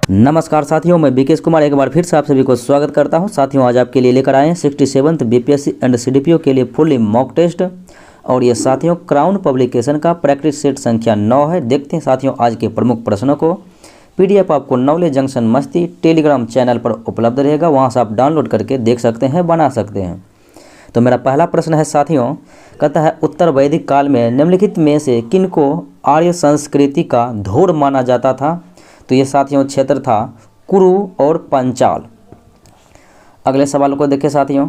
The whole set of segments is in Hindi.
नमस्कार साथियों, मैं बीकेश कुमार एक बार फिर से आप सभी को स्वागत करता हूं। साथियों, आज आपके लिए लेकर आए हैं 67th बीपीएससी एंड सीडीपीओ के लिए फुल्ली मॉक टेस्ट। और ये साथियों क्राउन पब्लिकेशन का प्रैक्टिस सेट संख्या 9 है। देखते हैं साथियों आज के प्रमुख प्रश्नों को। पीडीएफ आपको नॉलेज जंक्शन मस्ती टेलीग्राम चैनल पर उपलब्ध रहेगा, वहाँ से आप डाउनलोड करके देख सकते हैं, बना सकते हैं। तो मेरा पहला प्रश्न है साथियों, कहता है उत्तर वैदिक काल में निम्नलिखित में से किनको आर्य संस्कृति का धूर माना जाता था? तो ये साथियों क्षेत्र था कुरु और पंचाल। अगले सवाल को देखें साथियों,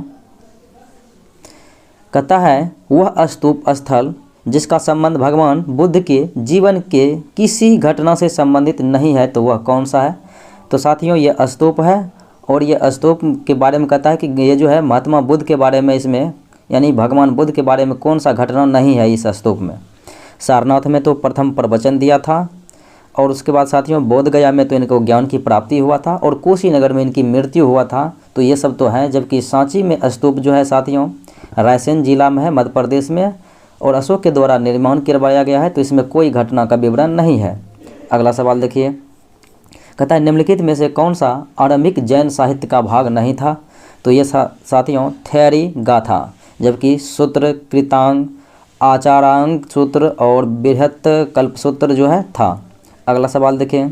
कहता है वह स्तूप स्थल जिसका संबंध भगवान बुद्ध के जीवन के किसी घटना से संबंधित नहीं है, तो वह कौन सा है? तो साथियों ये स्तूप है, और ये स्तूप के बारे में कहता है कि ये जो है महात्मा बुद्ध के बारे में, इसमें यानी भगवान बुद्ध के बारे में कौन सा घटना नहीं है इस स्तूप में। सारनाथ में तो प्रथम प्रवचन दिया था, और उसके बाद साथियों बोध गया में तो इनको ज्ञान की प्राप्ति हुआ था, और कुशीनगर में इनकी मृत्यु हुआ था। तो ये सब तो हैं, जबकि सांची में स्तूप जो है साथियों रायसेन जिला में है, मध्य प्रदेश में, और अशोक के द्वारा निर्माण करवाया गया है। तो इसमें कोई घटना का विवरण नहीं है। अगला सवाल देखिए, कहता है निम्नलिखित में से कौन सा आरंभिक जैन साहित्य का भाग नहीं था? तो ये साथियों थ्योरी गाथा, जबकि सूत्र, कृतांग, आचारांग सूत्र और बृहत कल्प सूत्र जो है था। अगला सवाल देखिए,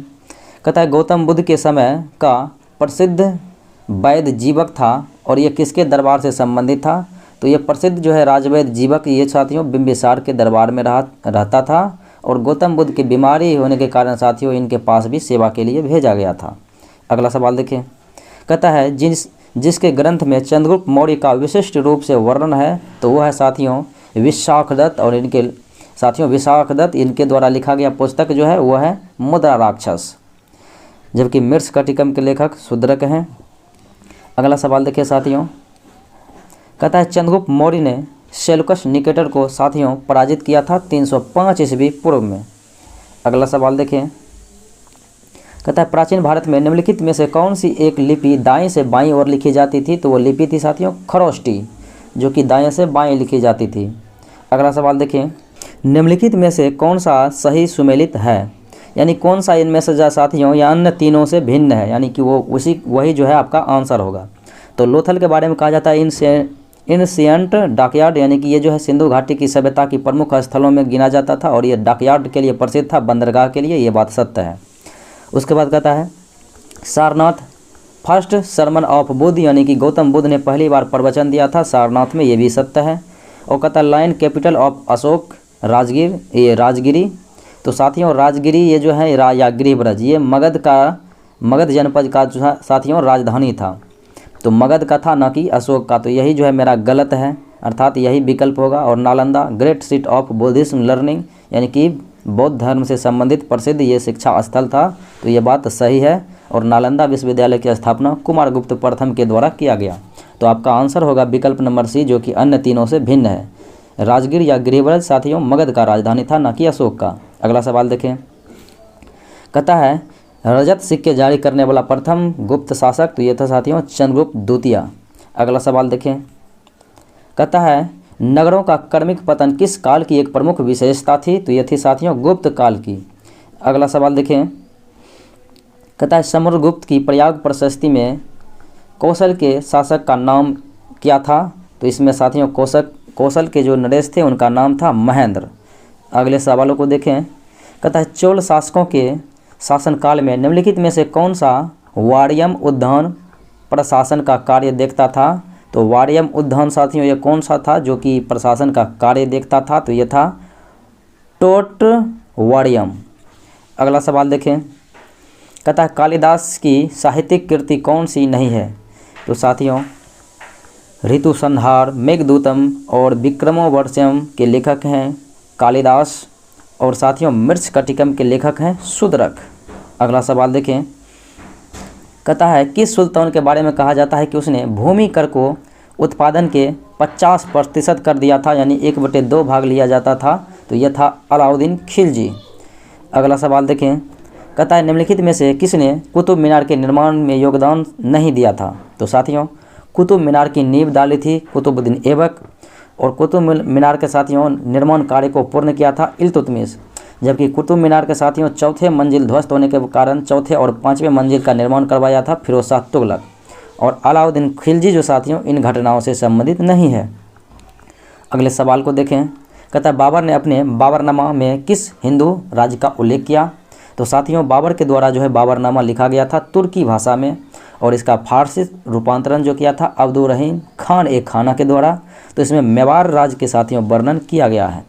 कहता है गौतम बुद्ध के समय का प्रसिद्ध वैद्य जीवक था, और ये किसके दरबार से संबंधित था? तो ये प्रसिद्ध जो है राजवैद्य जीवक ये साथियों बिंबिसार के दरबार में रहता था, और गौतम बुद्ध की बीमारी होने के कारण साथियों इनके पास भी सेवा के लिए भेजा गया था। अगला सवाल देखिए, कहता है जिसके ग्रंथ में चंद्रगुप्त मौर्य का विशिष्ट रूप से वर्णन है, तो वह है साथियों विशाखदत्त, और इनके साथियों विशाखदत्त इनके द्वारा लिखा गया पुस्तक जो है वह है मुद्रा राक्षस, जबकि मृच्छकटिकम के लेखक शूद्रक हैं। अगला सवाल देखिए साथियों, कहता है चंद्रगुप्त मौर्य ने सेल्यूकस निकेटर को साथियों पराजित किया था 305 ईस्वी पूर्व में। अगला सवाल देखिए, कहता है प्राचीन भारत में निम्नलिखित में से कौन सी एक लिपि दाएं से बाईं ओर लिखी जाती थी? तो वो लिपि थी साथियों खरोष्टी, जो कि दाएं से बाएं लिखी जाती थी। अगला सवाल देखिए, निम्नलिखित में से कौन सा सही सुमेलित है, यानी कौन सा इनमें से साथियों या अन्य तीनों से भिन्न है, यानी कि वो वही जो है आपका आंसर होगा। तो लोथल के बारे में कहा जाता है इनसियंट डॉकयार्ड, यानी कि ये जो है सिंधु घाटी की सभ्यता की प्रमुख स्थलों में गिना जाता था, और ये डॉकयार्ड के लिए प्रसिद्ध था, बंदरगाह के लिए, ये बात सत्य है। उसके बाद कहता है Sarnath first sermon of Buddha, यानी कि गौतम बुद्ध ने पहली बार प्रवचन दिया था सारनाथ में, ये भी सत्य है। और कहता है line capital of Ashok Rajagiri. तो साथियों राजगिरी ये जो है या गृहब्रज, ये मगध जनपद का जो है साथियों राजधानी था। तो मगध का था, ना कि अशोक का। तो यही जो है मेरा गलत है, अर्थात यही विकल्प होगा। और Nalanda great seat of Buddhism learning, यानी कि बौद्ध धर्म से संबंधित प्रसिद्ध ये शिक्षा स्थल था। तो ये बात सही है, और नालंदा विश्वविद्यालय की स्थापना कुमारगुप्त प्रथम के द्वारा किया गया। तो आपका आंसर होगा विकल्प नंबर सी, जो कि अन्य तीनों से भिन्न है। राजगीर या गृहब्रज साथियों मगध का राजधानी था, ना कि अशोक का। अगला सवाल देखें, कहता है रजत सिक्के जारी करने वाला प्रथम गुप्त शासक, तो ये था साथियों चंद्रगुप्त द्वितीय। अगला सवाल देखें, कहता है नगरों का क्रमिक पतन किस काल की एक प्रमुख विशेषता थी? तो ये थी साथियों गुप्त काल की। अगला सवाल देखें, कहता है समुद्रगुप्त की प्रयाग प्रशस्ति में कौशल के शासक का नाम क्या था? तो इसमें साथियों कौशल के जो नरेश थे उनका नाम था महेंद्र। अगले सवालों को देखें, कहता है चोल शासकों के शासनकाल में निम्नलिखित में से कौन सा वाड़ियम उद्यान प्रशासन का कार्य देखता था? तो वाड़ियम उद्यान साथियों ये कौन सा था जो कि प्रशासन का कार्य देखता था? तो ये था टोट वाड़ियम। अगला सवाल देखें, कहता है कालिदास की साहित्यिक कृति कौन सी नहीं है? तो साथियों ऋतु संहार, मेघदूतम और विक्रमोर्वशीयम के लेखक हैं कालिदास, और साथियों मृच्छकटिकम के लेखक हैं शूद्रक। अगला सवाल देखें, कहता है किस सुल्तान के बारे में कहा जाता है कि उसने भूमि कर को उत्पादन के 50% कर दिया था, यानी 1/2 भाग लिया जाता था? तो यह था अलाउद्दीन खिलजी। अगला सवाल देखें, कहता है निम्नलिखित में से किसने कुतुब मीनार के निर्माण में योगदान नहीं दिया था? तो साथियों कुतुब मीनार की नींव डाली थी कुतुबुद्दीन ऐबक, और कुतुब मीनार के साथियों निर्माण कार्य को पूर्ण किया था इल्तुतमिश। जबकि कुतुब मीनार के साथियों चौथे मंजिल ध्वस्त होने के कारण चौथे और पाँचवें मंजिल का निर्माण करवाया था फिरोज शाह तुगलक। और अलाउद्दीन खिलजी जो साथियों इन घटनाओं से संबंधित नहीं है। अगले सवाल को देखें। कहता है बाबर ने अपने बाबरनामा में किस हिंदू राज्य का उल्लेख किया? तो साथियों बाबर के द्वारा जो है बाबरनामा लिखा गया था तुर्की भाषा में, और इसका फारसी रूपांतरण जो किया था अब्दुर्रहीम खान ए खाना के द्वारा। तो इसमें मेवाड़ राज्य के साथियों वर्णन किया गया है।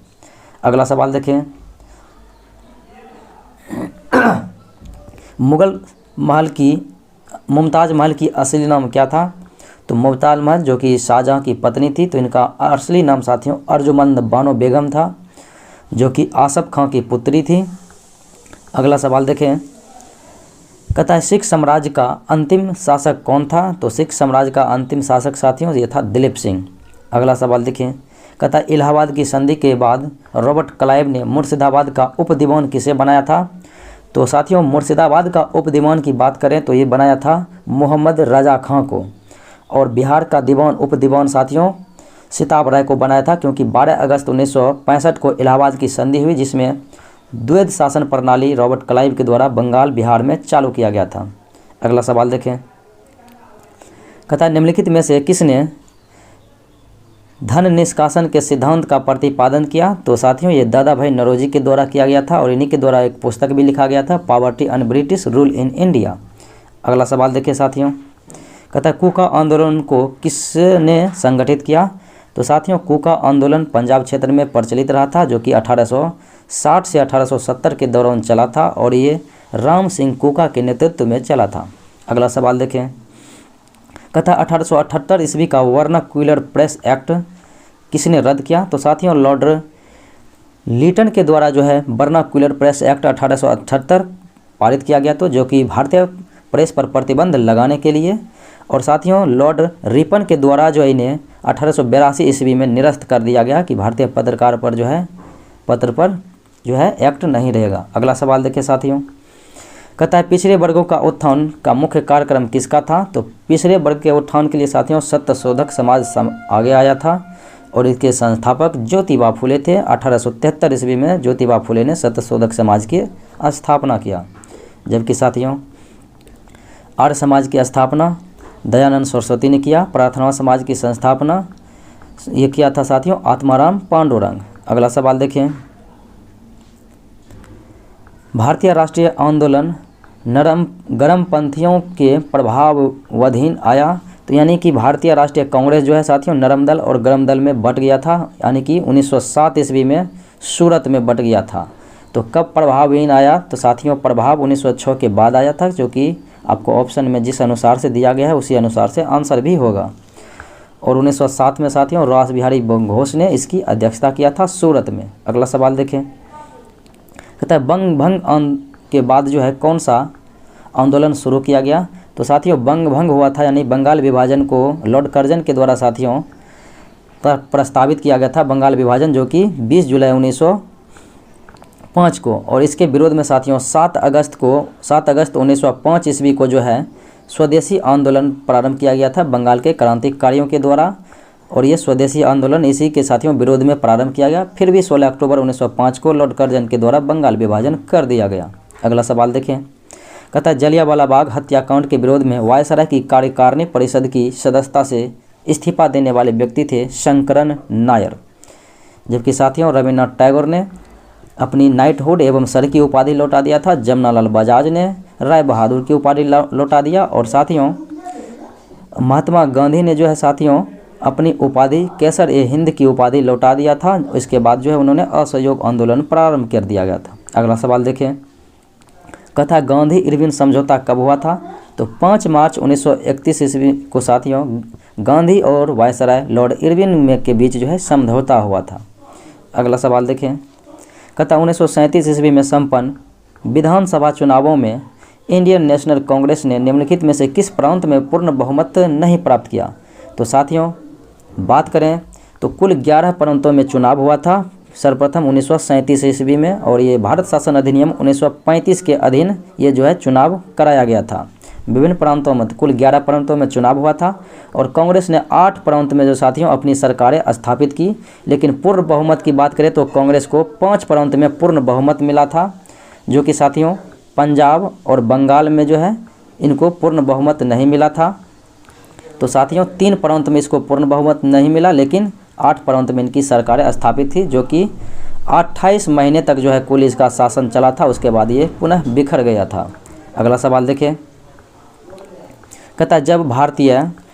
अगला सवाल देखें। मुमताज़ महल की असली नाम क्या था? तो मुमताज़ महल जो कि शाहजहाँ की पत्नी थी, तो इनका असली नाम साथियों अर्जुमंद बानो बेगम था, जो कि आसफ खां की पुत्री थी। अगला सवाल देखें। कहता है सिख साम्राज्य का अंतिम शासक कौन था? तो सिख साम्राज्य का अंतिम शासक साथियों ये था दिलीप सिंह। अगला सवाल देखें। कहता है इलाहाबाद की संधि के बाद रॉबर्ट क्लाइव ने मुर्शिदाबाद का उप दीवान किसे बनाया था? तो साथियों मुर्शिदाबाद का उप दीवान की बात करें तो ये बनाया था मोहम्मद रजा खां को। और बिहार का दीवान उप दीवान साथियों सिताब राय को बनाया था, क्योंकि 12 अगस्त 1965 को इलाहाबाद की संधि हुई, जिसमें द्वैध शासन प्रणाली रॉबर्ट क्लाइव के द्वारा बंगाल बिहार में चालू किया गया था। अगला सवाल देखें। कहता है निम्नलिखित में से किसने धन निष्कासन के सिद्धांत का प्रतिपादन किया? तो साथियों ये दादा भाई नौरोजी के द्वारा किया गया था, और इन्हीं के द्वारा एक पुस्तक भी लिखा गया था poverty and British rule in India. अगला सवाल देखिए साथियों। कहता है कूका आंदोलन को किसने संगठित किया? तो साथियों कूका आंदोलन पंजाब क्षेत्र में प्रचलित रहा था, जो कि 1860 से 1870 के दौरान चला था, और ये राम सिंह कूका के नेतृत्व में चला था। अगला सवाल देखें। कहता 1878 ईस्वी का वर्नाक्यूलर प्रेस एक्ट किसने रद्द किया? तो साथियों लॉर्ड लीटन के द्वारा जो है वर्नाक्यूलर प्रेस एक्ट 1878 पारित किया गया, तो जो कि भारतीय प्रेस पर प्रतिबंध लगाने के लिए। और साथियों लॉर्ड रिपन के द्वारा जो है इन्हें 1882 ईस्वी में निरस्त कर दिया गया कि भारतीय पत्रकार पर जो है पत्र पर जो है एक्ट नहीं रहेगा। अगला सवाल देखिए साथियों। कहता है पिछड़े वर्गों का उत्थान का मुख्य कार्यक्रम किसका था? तो पिछड़े वर्ग के उत्थान के लिए साथियों सत्यशोधक समाज आगे आया था, और इसके संस्थापक ज्योतिबा फुले थे। 1873 ईस्वी में ज्योतिबा फुले ने सत्यशोधक समाज की स्थापना किया। जबकि साथियों आर्य समाज की स्थापना दयानंद सरस्वती ने किया। प्रार्थना समाज की संस्थापना ये किया था साथियों आत्माराम पांडुरंग। अगला सवाल देखें। भारतीय राष्ट्रीय आंदोलन गर्मपंथियों के प्रभावाधीन आया, तो यानी कि भारतीय राष्ट्रीय कांग्रेस जो है साथियों नरम दल और गर्म दल में बट गया था, यानी कि 1907 ईस्वी में सूरत में बट गया था। तो कब प्रभावहीन आया? तो साथियों प्रभाव 1906 के बाद आया था, जो कि आपको ऑप्शन में जिस अनुसार से दिया गया है उसी अनुसार से आंसर भी होगा। और 1907 में साथियों रास बिहारी घोष ने इसकी अध्यक्षता किया था सूरत में। अगला सवाल देखें। कहता है बंग भंग के बाद जो है कौन सा आंदोलन शुरू किया गया? तो साथियों बंग भंग हुआ था, यानी बंगाल विभाजन को लॉर्ड कर्जन के द्वारा साथियों प्रस्तावित किया गया था बंगाल विभाजन, जो कि 20 जुलाई 1905 को। और इसके विरोध में साथियों 7 अगस्त 1905 ईस्वी को जो है स्वदेशी आंदोलन प्रारंभ किया गया था बंगाल के क्रांतिकारियों के द्वारा, और ये स्वदेशी आंदोलन इसी के साथियों विरोध में प्रारंभ किया गया। फिर भी 16 अक्टूबर 1905 को लॉर्ड कर्जन के द्वारा बंगाल विभाजन कर दिया गया। अगला सवाल देखें। कहता है जलियांवाला बाग हत्याकांड के विरोध में वायसराय की कार्यकारिणी परिषद की सदस्यता से इस्तीफा देने वाले व्यक्ति थे शंकरन नायर। जबकि साथियों रविन्द्रनाथ टैगोर ने अपनी नाइटहुड एवं सर की उपाधि लौटा दिया था। जमनालाल बजाज ने राय बहादुर की उपाधि लौटा दिया, और साथियों महात्मा गांधी ने जो है साथियों अपनी उपाधि केसर ए हिंद की उपाधि लौटा दिया था। इसके बाद जो है उन्होंने असहयोग आंदोलन प्रारंभ कर दिया गया था। अगला सवाल देखें। कहता है गांधी इरविन समझौता कब हुआ था? तो 5 मार्च 1931 ईस्वी को साथियों गांधी और वायसराय लॉर्ड इरविन के बीच जो है समझौता हुआ था। अगला सवाल देखें। कहता 1937 ईस्वी में संपन्न विधानसभा चुनावों में इंडियन नेशनल कांग्रेस ने निम्नलिखित में से किस प्रांत में पूर्ण बहुमत नहीं प्राप्त किया? तो साथियों बात करें तो कुल 11 प्रांतों में चुनाव हुआ था सर्वप्रथम 1937 ईस्वी में, और ये भारत शासन अधिनियम 1935 के अधीन ये जो है चुनाव कराया गया था। विभिन्न प्रांतों में कुल 11 प्रांतों में चुनाव हुआ था और कांग्रेस ने 8 प्रांत में जो साथियों अपनी सरकारें स्थापित की। लेकिन पूर्ण बहुमत की बात करें तो कांग्रेस को 5 प्रांत में पूर्ण बहुमत मिला था, जो कि साथियों पंजाब और बंगाल में जो है इनको पूर्ण बहुमत नहीं मिला था। तो साथियों 3 प्रांत में इसको पूर्ण बहुमत नहीं मिला, लेकिन 8 प्रांत में इनकी सरकारें स्थापित थी, जो कि 28 महीने तक जो है कुल इसका शासन चला था। उसके बाद ये पुनः बिखर गया था। अगला सवाल देखिए, कहता है जब भारतीय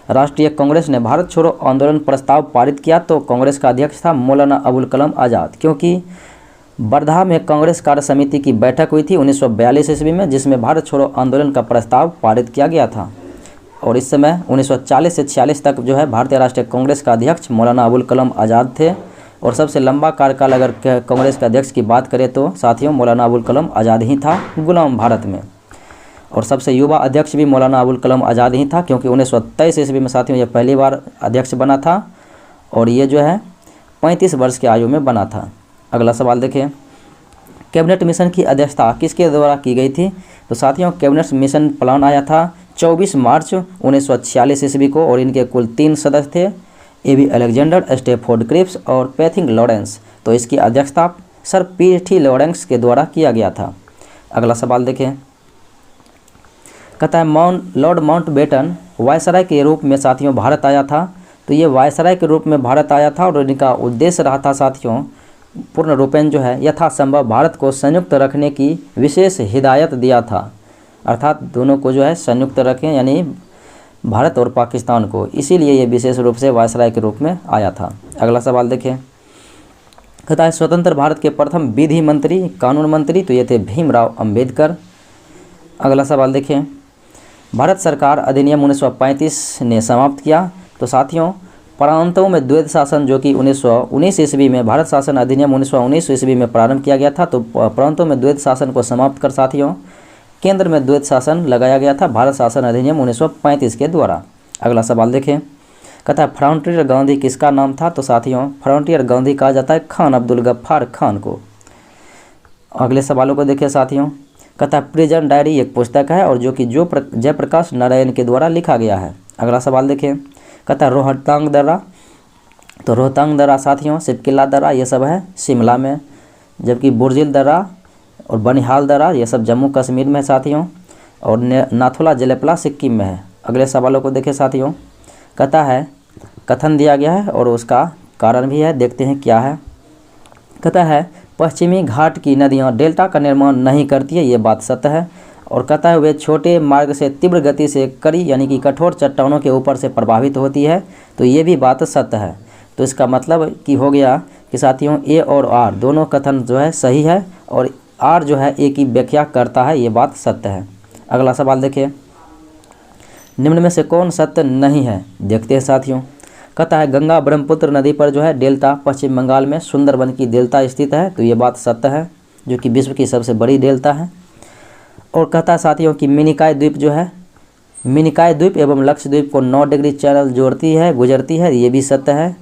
राष्ट्रीय कांग्रेस ने भारत छोड़ो आंदोलन प्रस्ताव पारित किया तो कांग्रेस का अध्यक्ष था मौलाना अबुल कलाम आज़ाद, क्योंकि वर्धा में कांग्रेस कार्य समिति की बैठक हुई थी 1942 ईस्वी में, जिसमें भारत छोड़ो आंदोलन का प्रस्ताव पारित किया गया था। और इस समय 1940 से 46 तक जो है भारतीय राष्ट्रीय कांग्रेस का अध्यक्ष मौलाना अबुल कलाम आज़ाद थे। और सबसे लंबा कार्यकाल अगर कांग्रेस के अध्यक्ष की बात करें तो साथियों मौलाना अबुल कलाम आज़ाद ही था गुलाम भारत में। और सबसे युवा अध्यक्ष भी मौलाना अबुल कलाम आज़ाद ही था, क्योंकि 1923 ईस्वी में साथियों ये पहली बार अध्यक्ष बना था और ये जो है 35 वर्ष की आयु में बना था। अगला सवाल देखिए, कैबिनेट मिशन की अध्यक्षता किसके द्वारा की गई थी? तो साथियों कैबिनेट मिशन प्लान आया था 24 मार्च 1946 ईस्वी को और इनके कुल 3 सदस्य थे, एबी अलेक्जेंडर, स्टेफोर्ड क्रिप्स और पैथिंग लॉरेंस। तो इसकी अध्यक्षता सर पी.टी. लॉरेंस के द्वारा किया गया था। अगला सवाल देखें, कहता है लॉर्ड माउंटबेटन वायसराय के रूप में साथियों भारत आया था। तो ये वायसराय के रूप में भारत आया था और इनका उद्देश्य रहा था साथियों पूर्ण रूपेण जो है यथासंभव भारत को संयुक्त रखने की विशेष हिदायत दिया था, अर्थात दोनों को जो है संयुक्त रखें, यानी भारत और पाकिस्तान को, इसीलिए ये विशेष रूप से वायसराय के रूप में आया था। अगला सवाल देखिए, कहता है स्वतंत्र भारत के प्रथम विधि मंत्री कानून मंत्री तो ये थे भीमराव अंबेडकर। अगला सवाल देखिए, भारत सरकार अधिनियम 1935 ने समाप्त किया। तो साथियों प्रांतों में द्वैध शासन जो कि 1919 ईस्वी में भारत शासन अधिनियम 1919 ईस्वी में प्रारंभ किया गया था, तो प्रांतों में द्वैध शासन को समाप्त कर साथियों केंद्र में द्वैध शासन लगाया गया था भारत शासन अधिनियम 1935 के द्वारा। अगला सवाल देखें, कहता है फ्रंटियर गांधी किसका नाम था? तो साथियों फ्रंटियर गांधी कहा जाता है खान अब्दुल गफ्फार खान को। अगले सवालों को देखिए साथियों, कहता है प्रिजन डायरी एक पुस्तक है और जो कि जयप्रकाश नारायण के द्वारा लिखा गया है। अगला सवाल देखें, कहता है रोहतांग दर्रा। तो रोहतांग दर्रा साथियों सिपकिला दर्रा ये सब है शिमला में, जबकि बुर्जिल दर्रा और बनिहाल दर्रा ये सब जम्मू कश्मीर में है साथियों, और नाथुला जलेपला सिक्किम में है। अगले सवालों को देखें साथियों, कहता है कथन दिया गया है और उसका कारण भी है, देखते हैं क्या है। कहता है पश्चिमी घाट की नदियाँ डेल्टा का निर्माण नहीं करती है, ये बात सत्य है। और कहता है वे छोटे मार्ग से तीव्र गति से कड़ी यानी कि कठोर चट्टानों के ऊपर से प्रभावित होती है, तो ये भी बात सत्य है। तो इसका मतलब कि हो गया कि साथियों ए और आर दोनों कथन जो है सही है और आर जो है ए की व्याख्या करता है, ये बात सत्य है। अगला सवाल देखिए, निम्न में से कौन सत्य नहीं है? देखते हैं साथियों। कहता है गंगा ब्रह्मपुत्र नदी पर जो है डेल्टा पश्चिम बंगाल में सुंदरबन की डेल्टा स्थित है, तो ये बात सत्य है, जो कि विश्व की सबसे बड़ी डेल्टा है। और कहता है साथियों कि मिनिकॉय द्वीप जो है मिनिकॉय द्वीप एवं लक्षद्वीप को 9 डिग्री चैनल गुजरती है, ये भी सत्य है।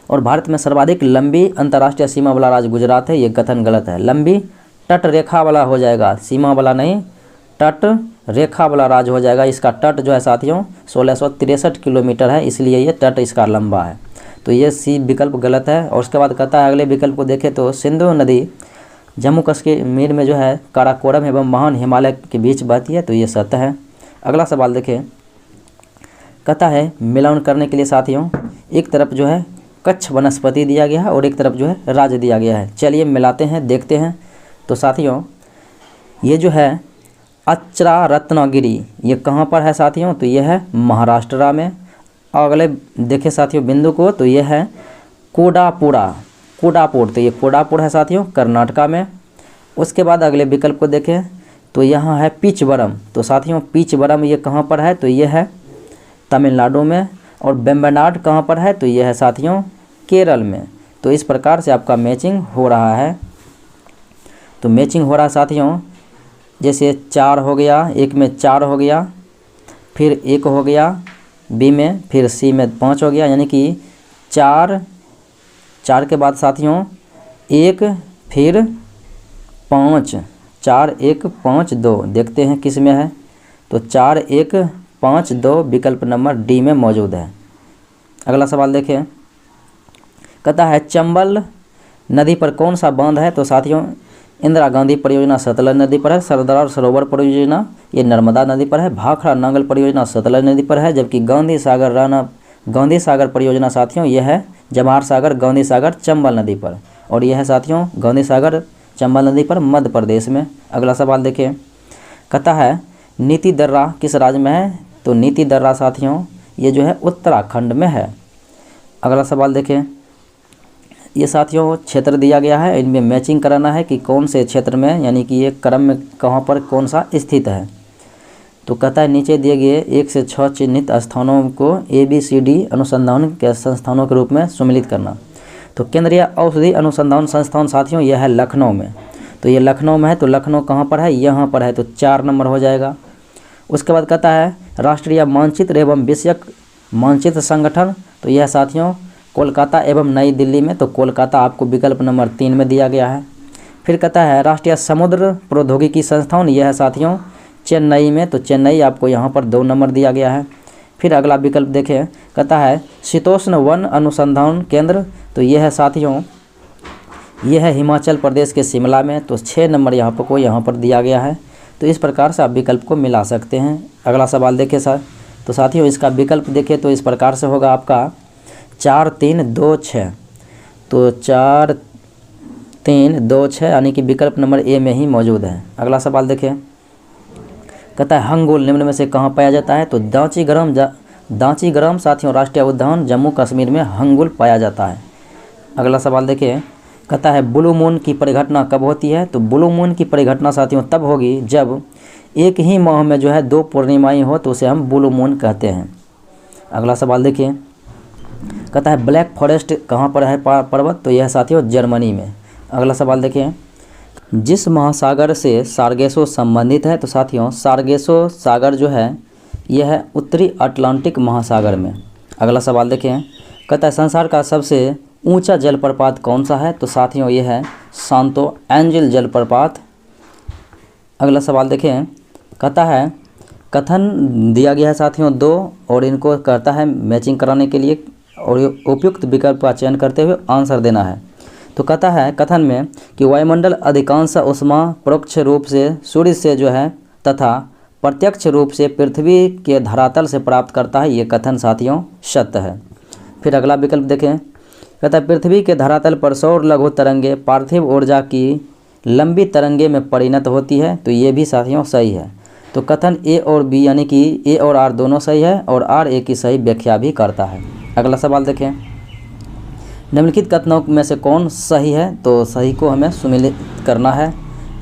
और भारत में सर्वाधिक लंबी अंतर्राष्ट्रीय सीमा वाला राज्य गुजरात है, ये कथन गलत है। लंबी तट रेखा वाला हो जाएगा, सीमा वाला नहीं, तट रेखा वाला राज्य हो जाएगा। इसका तट जो है साथियों 1663 किलोमीटर है, इसलिए ये तट इसका लंबा है, तो ये सी विकल्प गलत है। और उसके बाद कहता है अगले विकल्प को देखें तो सिंधु नदी जम्मू कश्मीर में जो है काराकोरम एवं महान हिमालय के बीच बहती है, तो ये सत्य है। अगला सवाल देखें, कहता है मिलान करने के लिए साथियों एक तरफ जो है कच्छ वनस्पति दिया गया है और एक तरफ जो है राज्य दिया गया है, चलिए मिलाते हैं देखते हैं। तो साथियों ये जो है अच्रा रत्नागिरी ये कहाँ पर है साथियों? तो ये है महाराष्ट्र में। अगले देखें साथियों बिंदु को, तो ये है कोडापुर, तो ये कोडापुर है साथियों कर्नाटका में। उसके बाद अगले विकल्प को देखें तो यहाँ है पिचवरम, तो साथियों पिचवरम ये कहाँ पर है? तो ये है तमिलनाडु में। और बेम्बनाड कहाँ पर है? तो ये है साथियों केरल में। तो इस प्रकार से आपका मैचिंग हो रहा है। तो मैचिंग हो रहा है साथियों, जैसे 4 हो गया, एक में 4 हो गया, फिर 1 हो गया बी में, फिर सी में 5 हो गया, यानी कि 4 के बाद साथियों 1 फिर 5, 4 1 5 2। देखते हैं किस में है, तो 4, 1, 5, 2 विकल्प नंबर डी में मौजूद है। अगला सवाल देखिए, कहता है चंबल नदी पर कौन सा बांध है? तो साथियों इंदिरा गांधी परियोजना सतलज नदी पर है, सरदार सरोवर परियोजना ये नर्मदा नदी पर है, भाखड़ा नांगल परियोजना सतलज नदी पर है, जबकि गांधी सागर परियोजना साथियों यह है जवाहर सागर गांधी सागर चंबल नदी पर, और यह है साथियों गांधी सागर चंबल नदी पर मध्य प्रदेश में। अगला सवाल देखिए, कहता है नीति दर्रा किस राज्य में है? तो नीति दर्रा साथियों ये जो है उत्तराखंड में है। अगला सवाल देखिए, ये साथियों क्षेत्र दिया गया है, इनमें मैचिंग कराना है कि कौन से क्षेत्र में यानी कि ये क्रम में कहाँ पर कौन सा स्थित है। तो कहता है नीचे दिए गए 1 से 6 चिन्हित स्थानों को ABCD अनुसंधान के संस्थानों के रूप में सम्मिलित करना। तो केंद्रीय औषधि अनुसंधान संस्थान साथियों यह है लखनऊ में, तो ये लखनऊ में है, तो लखनऊ कहाँ पर है? यहाँ पर है, तो 4 नंबर हो जाएगा। उसके बाद कहता है राष्ट्रीय मानचित्र एवं विषयक मानचित्र संगठन, तो यह साथियों कोलकाता एवं नई दिल्ली में, तो कोलकाता आपको विकल्प नंबर 3 में दिया गया है। फिर कहता है राष्ट्रीय समुद्र प्रौद्योगिकी संस्थान, यह है साथियों चेन्नई में, तो चेन्नई आपको यहाँ पर 2 नंबर दिया गया है। फिर अगला विकल्प देखें, कहता है शीतोष्ण वन अनुसंधान केंद्र, तो यह है साथियों यह है हिमाचल प्रदेश के शिमला में, तो 6 नंबर यहाँ पर दिया गया है। तो इस प्रकार से आप विकल्प को मिला सकते हैं। अगला सवाल देखिए सर, तो साथियों इसका विकल्प देखिए तो इस प्रकार से होगा आपका 4, 3, 2, 6, तो 4, 3, 2, 6 यानी कि विकल्प नंबर ए में ही मौजूद है। अगला सवाल देखिए, कहता है हंगुल निम्न में से कहाँ पाया जाता है? तो दांचीग्राम साथियों राष्ट्रीय उद्यान जम्मू कश्मीर में हंगुल पाया जाता है। अगला सवाल देखिए, कहता है ब्लू मून की परिघटना कब होती है? तो ब्लू मून की परिघटना साथियों तब होगी जब एक ही माह में जो है 2 पूर्णिमाएं हो, तो उसे हम ब्लू मून कहते हैं। अगला सवाल देखिए, कहता है ब्लैक फॉरेस्ट कहाँ पर है पर्वत? तो यह साथियों जर्मनी में। अगला सवाल देखिए, जिस महासागर से सार्गेसो संबंधित है? तो साथियों सार्गेसो सागर जो है यह है उत्तरी अटलांटिक महासागर में। अगला सवाल देखें, कहता है संसार का सबसे ऊंचा जलप्रपात कौन सा है? तो साथियों यह है सांतो एंजल जलप्रपात। अगला सवाल देखें, कहता है कथन दिया गया है साथियों 2 और इनको करता है मैचिंग कराने के लिए और उपयुक्त विकल्प का चयन करते हुए आंसर देना है। तो कहता है कथन में कि वायुमंडल अधिकांश ऊष्मा परोक्ष रूप से सूर्य से जो है तथा प्रत्यक्ष रूप से पृथ्वी के धरातल से प्राप्त करता है, ये कथन साथियों सत्य है। फिर अगला विकल्प देखें, कहता है पृथ्वी के धरातल पर सौर लघु तरंगे पार्थिव ऊर्जा की लंबी तरंगे में परिणत होती है, तो ये भी साथियों सही है। तो कथन ए और बी यानी कि ए और आर दोनों सही है और आर ए की सही व्याख्या भी करता है। अगला सवाल देखें, निम्नलिखित कथनों में से कौन सही है? तो सही को हमें सुमेलित करना है।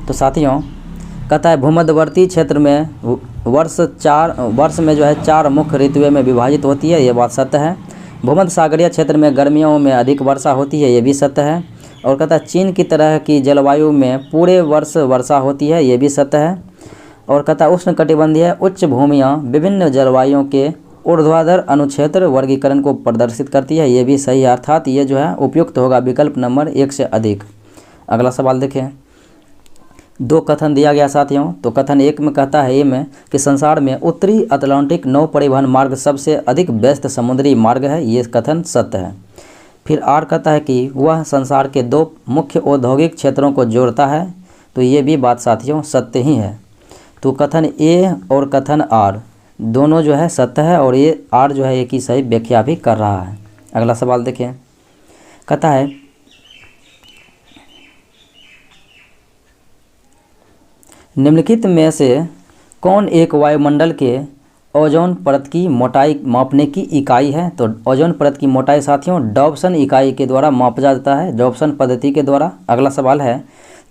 तो साथियों कहता है भूमध्यवर्ती क्षेत्र में वर्ष में जो है 4 मुख्य ऋतुओं में विभाजित होती है, ये बात सत्य है। भूमध्य सागरीय क्षेत्र में गर्मियों में अधिक वर्षा होती है, ये भी सत्य है। और कहता है चीन की तरह की जलवायु में पूरे वर्ष वर्षा होती है, ये भी सत्य है। और कहता है उष्णकटिबंधीय उच्च भूमियाँ विभिन्न जलवायुओं के ऊर्ध्वाधर अनुक्षेत्र वर्गीकरण को प्रदर्शित करती है, ये भी सही है। अर्थात ये जो है उपयुक्त होगा विकल्प नंबर 1 से अधिक। अगला सवाल देखें, 2 कथन दिया गया साथियों। तो कथन 1 में कहता है ए में कि संसार में उत्तरी अटलांटिक नौ परिवहन मार्ग सबसे अधिक व्यस्त समुद्री मार्ग है, ये कथन सत्य है। फिर आर कहता है कि वह संसार के 2 मुख्य औद्योगिक क्षेत्रों को जोड़ता है, तो ये भी बात साथियों सत्य ही है। तो कथन ए और कथन आर दोनों जो है सत्य है और ये आर जो है एक ही सही व्याख्या भी कर रहा है। अगला सवाल देखें, कहता है निम्नलिखित में से कौन एक वायुमंडल के ओजोन परत की मोटाई मापने की इकाई है? तो ओजोन परत की मोटाई साथियों डॉप्सन इकाई के द्वारा मापा जाता है, डॉप्सन पद्धति के द्वारा। अगला सवाल है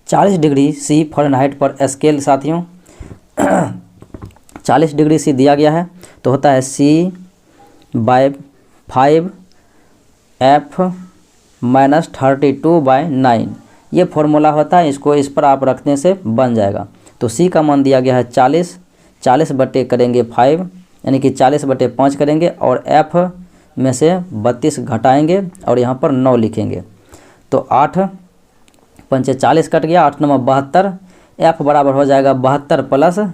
40 डिग्री सी फ़ारेनहाइट पर स्केल साथियों 40 डिग्री सी दिया गया है, तो होता है C/5 F-32/9, ये फॉर्मूला होता है, इसको इस पर आप रखने से बन जाएगा। तो C का मान दिया गया है 40 बटे करेंगे 5 यानी कि 40/5 करेंगे और F में से 32 घटाएंगे और यहाँ पर 9 लिखेंगे, तो 8 पंचे 40 कट गया, 8 9 72, F बराबर हो जाएगा 72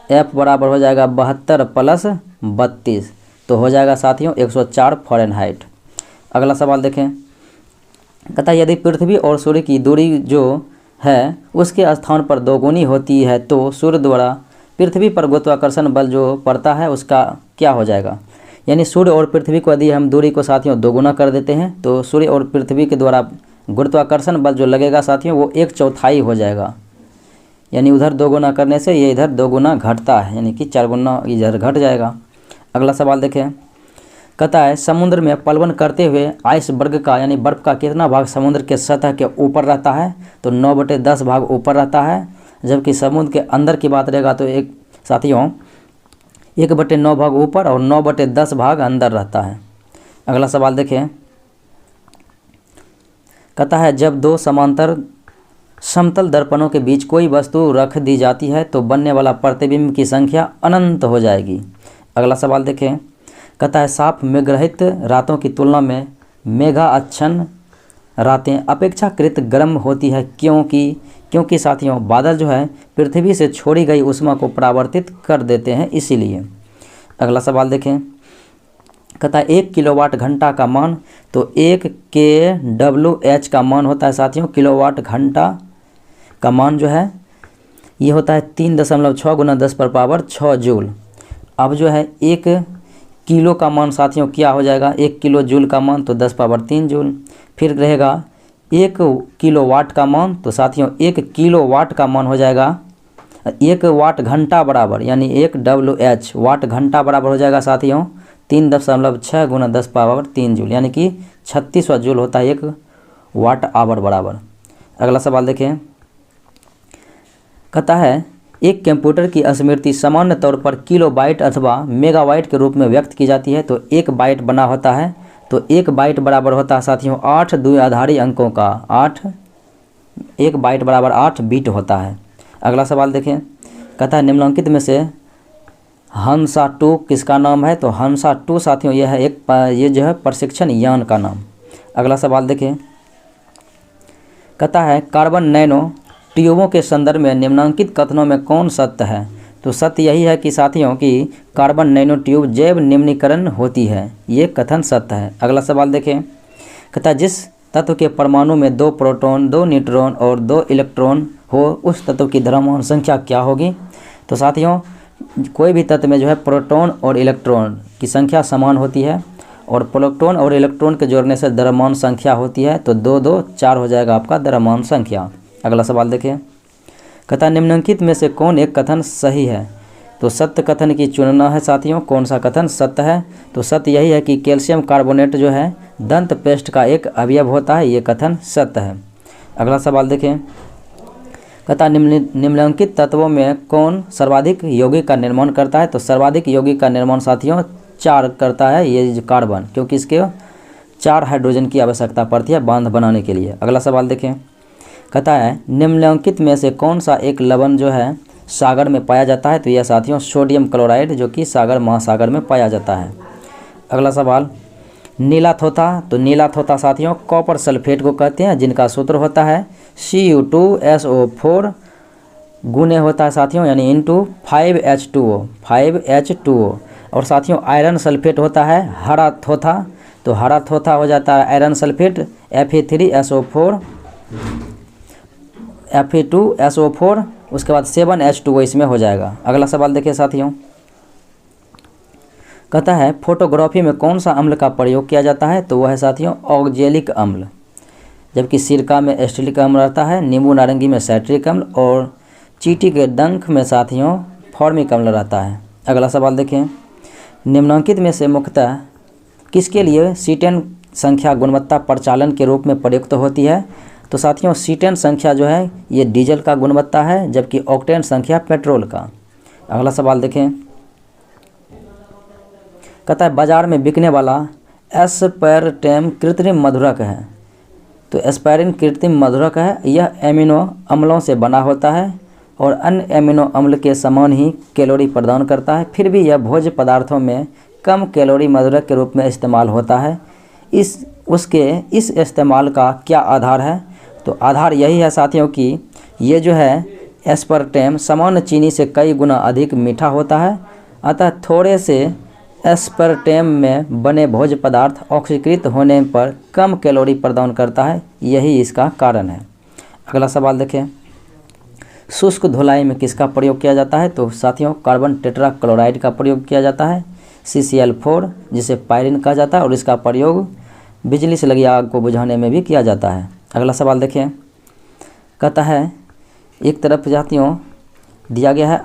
+ F बराबर हो जाएगा 72 प्लस 32, तो हो जाएगा साथियों 104 फ़ारेनहाइट। अगला सवाल देखें, कहता है यदि पृथ्वी और सूर्य की दूरी जो है उसके स्थान पर दोगुनी होती है तो सूर्य द्वारा पृथ्वी पर गुरुत्वाकर्षण बल जो पड़ता है उसका क्या हो जाएगा। यानी सूर्य और पृथ्वी को यदि हम दूरी को साथियों दोगुना कर देते हैं तो सूर्य और पृथ्वी के द्वारा गुरुत्वाकर्षण बल जो लगेगा साथियों वो 1/4 हो जाएगा। यानी उधर दोगुना करने से ये इधर दोगुना घटता है, यानी कि 4 गुना इधर घट जाएगा। अगला सवाल देखें, कहता है समुद्र में पलवन करते हुए आइसबर्ग का यानी बर्फ़ का कितना भाग समुद्र के सतह के ऊपर रहता है, तो 9/10 भाग ऊपर रहता है। जबकि समुद्र के अंदर की बात रहेगा तो एक साथियों 1/9 भाग ऊपर और 9/10 भाग अंदर रहता है। अगला सवाल देखें, कहता है जब दो समांतर समतल दर्पणों के बीच कोई वस्तु रख दी जाती है तो बनने वाला प्रतिबिंब की संख्या अनंत हो जाएगी। अगला सवाल देखें, कहता है साफ मेघरहित रातों की तुलना में मेघाच्छन्न रातें अपेक्षाकृत गर्म होती है, क्योंकि साथियों बादल जो है पृथ्वी से छोड़ी गई ऊष्मा को परावर्तित कर देते हैं इसीलिए। अगला सवाल देखें, कहता है 1 किलोवाट घंटा का मान, तो 1 kWh का मान होता है साथियों किलोवाट घंटा का मान जो है ये होता है 3.6 गुना 10⁻6 जूल। अब जो है 1 किलो का मान साथियों क्या हो जाएगा, 1 किलो जूल का मान तो 10⁻3 जूल। फिर रहेगा 1 किलोवाट का मान, तो साथियों 1 किलोवाट का मान हो जाएगा 1 वाट घंटा बराबर, यानी 1 WH वाट घंटा बराबर हो जाएगा साथियों 3.6 गुना 10⁻3 जूल, यानी कि 36वां जूल होता है 1 वाट आवर बराबर। अगला सवाल देखें, कहता है एक कंप्यूटर की स्मृति सामान्य तौर पर किलोबाइट अथवा मेगाबाइट के रूप में व्यक्त की जाती है, तो 1 बाइट बना होता है, तो 1 बाइट बराबर होता है साथियों 8 द्विआधारी अंकों का 1 बाइट बराबर 8 बिट होता है। अगला सवाल देखें, कहता है निम्नलिखित में से हंसा 2 किसका नाम है, तो हंसा 2 साथियों यह है ये जो है प्रशिक्षण यान का नाम। अगला सवाल देखें, कहता है कार्बन नैनो ट्यूबों के संदर्भ में निम्नलिखित कथनों में कौन सत्य है, तो सत्य यही है कि साथियों कि कार्बन नैनो ट्यूब जैव निम्नीकरण होती है, ये कथन सत्य है। अगला सवाल देखें, कहता है जिस तत्व के परमाणु में 2 प्रोटॉन 2 न्यूट्रॉन और 2 इलेक्ट्रॉन हो उस तत्व की द्रव्यमान संख्या क्या होगी। तो साथियों कोई भी तत्व में जो है प्रोटॉन और इलेक्ट्रॉन की संख्या समान होती है और प्रोटॉन और इलेक्ट्रॉन के जोड़ने से द्रव्यमान संख्या होती है, तो 2 2 4 हो जाएगा आपका द्रव्यमान संख्या। अगला सवाल देखें, कहता है निम्नलिखित में से कौन एक कथन सही है, तो सत्य कथन की चुनना है साथियों कौन सा कथन सत्य है, तो सत्य यही है कि कैल्शियम कार्बोनेट जो है दंत पेस्ट का एक अवयव होता है, ये कथन सत्य है। अगला सवाल देखें, कहता है निम्नलिखित तत्वों में कौन सर्वाधिक यौगिक का निर्माण करता है, तो सर्वाधिक यौगिक का निर्माण साथियों 4 करता है ये जो कार्बन, क्योंकि इसके 4 हाइड्रोजन की आवश्यकता पड़ती है बांध बनाने के लिए। अगला सवाल देखें, कहता है निम्नलिखित में से कौन सा एक लवण जो है सागर में पाया जाता है, तो यह साथियों सोडियम क्लोराइड जो कि सागर महासागर में पाया जाता है। अगला सवाल नीला थोथा, तो नीला थोथा साथियों कॉपर सल्फेट को कहते हैं जिनका सूत्र होता है Cu2SO4 गुने होता है साथियों यानी इंटू 5H2O। और साथियों आयरन सल्फेट होता है हरा थोथा, तो हरा थोथा हो जाता है आयरन सल्फेट Fe2SO4 उसके बाद 7H2O इसमें हो जाएगा। अगला सवाल देखिए साथियों, कहता है फोटोग्राफी में कौन सा अम्ल का प्रयोग किया जाता है, तो वह है साथियों ऑक्जेलिक अम्ल, जबकि सिरका में एस्टिलिक अम्ल रहता है, नींबू नारंगी में साइट्रिक अम्ल और चींटी के डंक में साथियों फॉर्मिक अम्ल रहता है। अगला सवाल देखें, निम्नलिखित में से मुख्यतः किसके लिए C10 संख्या गुणवत्ता प्रचालन के रूप में प्रयुक्त होती है, तो साथियों C10 संख्या जो है ये डीजल का गुणवत्ता है, जबकि ऑक्टेन संख्या पेट्रोल का। अगला सवाल देखें, कहता है बाजार में बिकने वाला एस्पार्टेम कृत्रिम मधुरक है, तो एस्पायरिन कृत्रिम मधुरक है, यह एमिनो अम्लों से बना होता है और अन्य एमिनो अम्ल के समान ही कैलोरी प्रदान करता है, फिर भी यह भोज्य पदार्थों में कम कैलोरी मधुरक के रूप में इस्तेमाल होता है। इस इस्तेमाल का क्या आधार है, तो आधार यही है साथियों कि ये जो है एस्पर्टेम सामान्य चीनी से कई गुना अधिक मीठा होता है, अतः थोड़े से एस्पर्टेम में बने भोज्य पदार्थ ऑक्सीकृत होने पर कम कैलोरी प्रदान करता है, यही इसका कारण है। अगला सवाल देखें, शुष्क धुलाई में किसका प्रयोग किया जाता है? तो साथियों कार्बन टेट्रा क्लोराइड का प्रयोग किया जाता है, CCl4 जिसे पायरिन कहा जाता है, और इसका प्रयोग बिजली से लगी आग को बुझाने में भी किया जाता है। अगला सवाल देखें, कहता है एक तरफ साथियों दिया गया है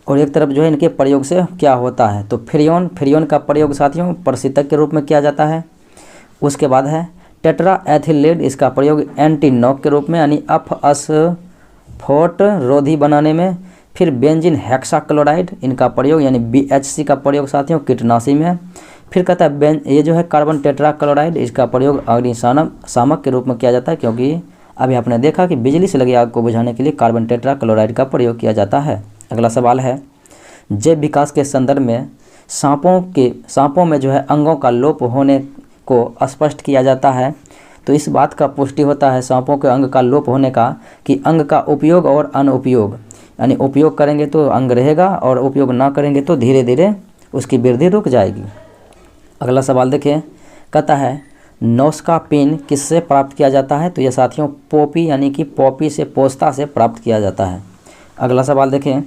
और एक तरफ जो है इनके प्रयोग से क्या होता है। तो फ्रियोन का प्रयोग साथियों प्रशीतक के रूप में किया जाता है। उसके बाद है टेट्रा एथिलेट, इसका प्रयोग एंटी नॉक के रूप में यानी अपस्फोट रोधी बनाने में। फिर बेंजीन हेक्साक्लोराइड, इनका प्रयोग यानी BHC का प्रयोग साथियों कीटनाशी में। फिर कहता है ये जो है कार्बन टेट्रा क्लोराइड, इसका प्रयोग अग्निशामक के रूप में किया जाता है, क्योंकि अभी आपने देखा कि बिजली से लगी आग को बुझाने के लिए कार्बन टेट्रा क्लोराइड का प्रयोग किया जाता है। अगला सवाल है जैव विकास के संदर्भ में सांपों में जो है अंगों का लोप होने को स्पष्ट किया जाता है। तो इस बात का पुष्टि होता है सांपों के अंग का लोप होने का कि अंग का उपयोग और अनुपयोग, यानी उपयोग करेंगे तो अंग रहेगा और उपयोग ना करेंगे तो धीरे धीरे उसकी वृद्धि रुक जाएगी। अगला सवाल देखिए, कहता है नोस्कापिन किससे प्राप्त किया जाता है? तो यह साथियों पोपी यानी कि पॉपी से पोस्ता से प्राप्त किया जाता है। अगला सवाल देखें,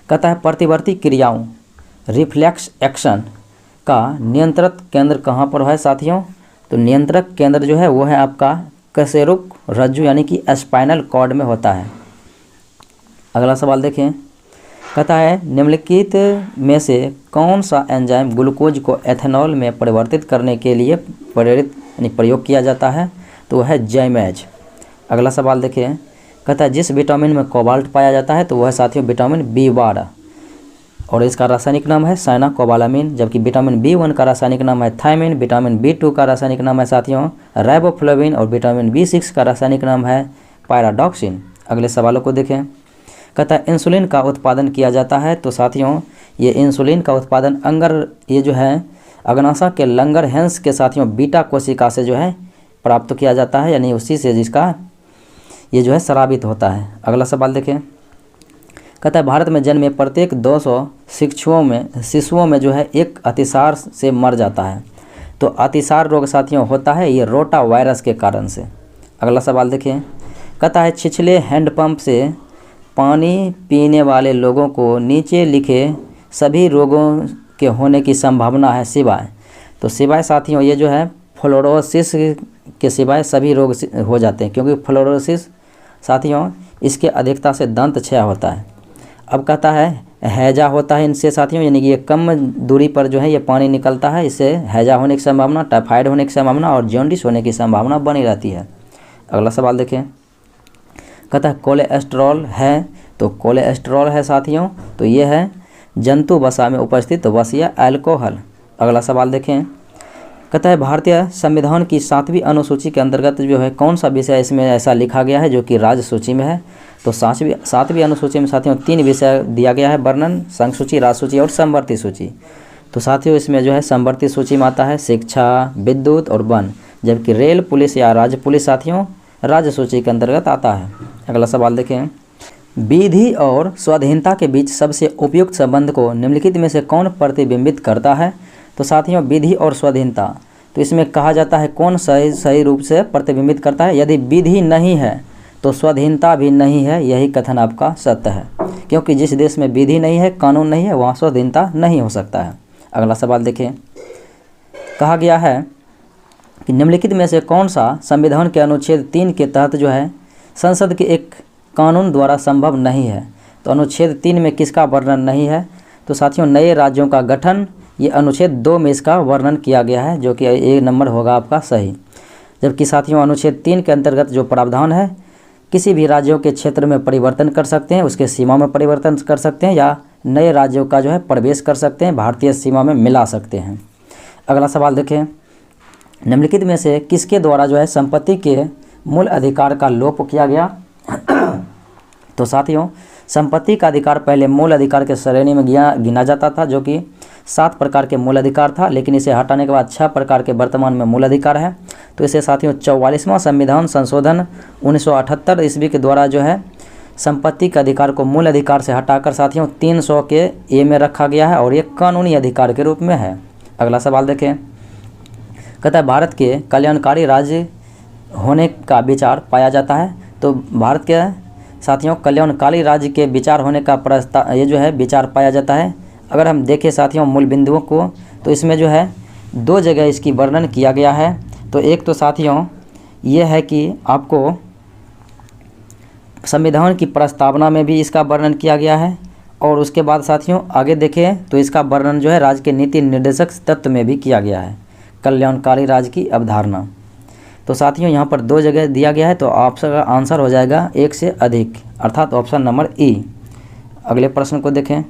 कहता है प्रतिवर्ती क्रियाओं रिफ्लेक्स एक्शन का नियंत्रक केंद्र कहाँ पर है साथियों? तो नियंत्रक केंद्र जो है वो है आपका कशेरुक रज्जु यानी कि स्पाइनल कॉर्ड में होता है। अगला सवाल देखें, कहता है निम्नलिखित में से कौन सा एंजाइम ग्लूकोज को एथेनॉल में परिवर्तित करने के लिए प्रयोग किया जाता है? तो वह है जैमेज। अगला सवाल देखें, कहता है जिस विटामिन में कोबाल्ट पाया जाता है तो वह साथियों विटामिन B12 और इसका रासायनिक नाम है साइनाकोबालामिन, जबकि विटामिन B1 का रासायनिक नाम है थायमिन, विटामिन B2 का रासायनिक नाम है साथियों राइबोफ्लेविन और विटामिन B6 का रासायनिक नाम है पायराडॉक्सिन। अगले सवालों को देखें, कहता है इंसुलिन का उत्पादन किया जाता है। तो साथियों ये इंसुलिन का उत्पादन ये जो है अग्नाशय के लंगरहैंस के साथियों बीटा कोशिका से जो है प्राप्त किया जाता है, यानी उसी से जिसका ये जो है स्रावित होता है। अगला सवाल देखें, कहता है भारत में जन्मे प्रत्येक 200 शिशुओं में जो है एक अतिसार से मर जाता है। तो अतिसार रोग साथियों होता है ये रोटा वायरस के कारण से। अगला सवाल देखें, कहता है छिछले हैंडपंप से पानी पीने वाले लोगों को नीचे लिखे सभी रोगों के होने की संभावना है सिवाय। तो सिवाय साथियों ये जो है फ्लोरोसिस के सिवाय सभी रोग हो जाते हैं, क्योंकि फ्लोरोसिस साथियों इसके अधिकता से दंत क्षय होता है। अब कहता है हैजा होता है इनसे साथियों, यानी कि ये कम दूरी पर जो है ये पानी निकलता है, इससे हैजा होने की संभावना, टाइफाइड होने की संभावना और जॉन्डिस होने की संभावना बनी रहती है। अगला सवाल देखें, कहता है कोलेस्ट्रॉल है। तो कोलेस्ट्रॉल है साथियों तो ये है जंतु वसा में उपस्थित वसीय अल्कोहल। अगला सवाल देखें, कहता है भारतीय संविधान की 7वीं अनुसूची के अंतर्गत जो है कौन सा विषय इसमें ऐसा लिखा गया है जो कि राज्य सूची में है? तो 7वीं अनुसूची में साथियों 3 विषय दिया गया है, वर्णन, संघ सूची, राज्य सूची और समवर्ती सूची। तो साथियों इसमें जो है समवर्ती सूची में आता है शिक्षा, विद्युत और वन, जबकि रेल, पुलिस या राज्य पुलिस साथियों राज्य सूची के अंतर्गत आता है। अगला सवाल देखें, विधि और स्वाधीनता के बीच सबसे उपयुक्त संबंध को निम्नलिखित में से कौन प्रतिबिंबित करता है? तो साथियों विधि और स्वाधीनता, तो इसमें कहा जाता है कौन सही रूप से प्रतिबिंबित करता है? यदि विधि नहीं है तो स्वाधीनता भी नहीं है, यही कथन आपका सत्य है, क्योंकि जिस देश में विधि नहीं है, कानून नहीं है, वहाँ स्वाधीनता नहीं हो सकता है। अगला सवाल देखें, कहा गया है कि निम्नलिखित में से कौन सा संविधान के अनुच्छेद 3 के तहत जो है संसद के एक कानून द्वारा संभव नहीं है? तो अनुच्छेद 3 में किसका वर्णन नहीं है? तो साथियों नए राज्यों का गठन, ये अनुच्छेद 2 में इसका वर्णन किया गया है, जो कि 1 नंबर होगा आपका सही। जबकि साथियों अनुच्छेद 3 के अंतर्गत जो प्रावधान है किसी भी राज्यों के क्षेत्र में परिवर्तन कर सकते हैं, उसके सीमा में परिवर्तन कर सकते हैं या नए राज्यों का जो है प्रवेश कर सकते हैं, भारतीय सीमा में मिला सकते हैं। अगला सवाल देखें, निम्नलिखित में से किसके द्वारा जो है संपत्ति के मूल अधिकार का लोप किया गया? तो साथियों संपत्ति का अधिकार पहले मूल अधिकार के श्रेणी में गिना जाता था, जो कि 7 प्रकार के मूल अधिकार था, लेकिन इसे हटाने के बाद 6 प्रकार के वर्तमान में मूल अधिकार है। तो इसे साथियों 44वां संविधान संशोधन 1978 ईस्वी के द्वारा जो है संपत्ति के अधिकार को मूल अधिकार से हटाकर साथियों 300 के ए में रखा गया है और ये कानूनी अधिकार के रूप में है। अगला सवाल देखें, कहता है भारत के कल्याणकारी राज्य होने का विचार पाया जाता है। तो भारत के साथियों कल्याणकारी राज्य के विचार होने का प्रस्ताव ये जो है विचार पाया जाता है। अगर हम देखें साथियों मूल बिंदुओं को, तो इसमें जो है 2 जगह इसकी वर्णन किया गया है। तो एक तो साथियों ये है कि आपको संविधान की प्रस्तावना में भी इसका वर्णन किया गया है, और उसके बाद साथियों आगे देखें तो इसका वर्णन जो है राज्य के नीति निर्देशक तत्व में भी किया गया है, कल्याणकारी राज्य की अवधारणा। तो साथियों यहाँ पर 2 जगह दिया गया है, तो आपका आंसर हो जाएगा 1 से अधिक, अर्थात ऑप्शन नंबर ई। अगले प्रश्न को देखें,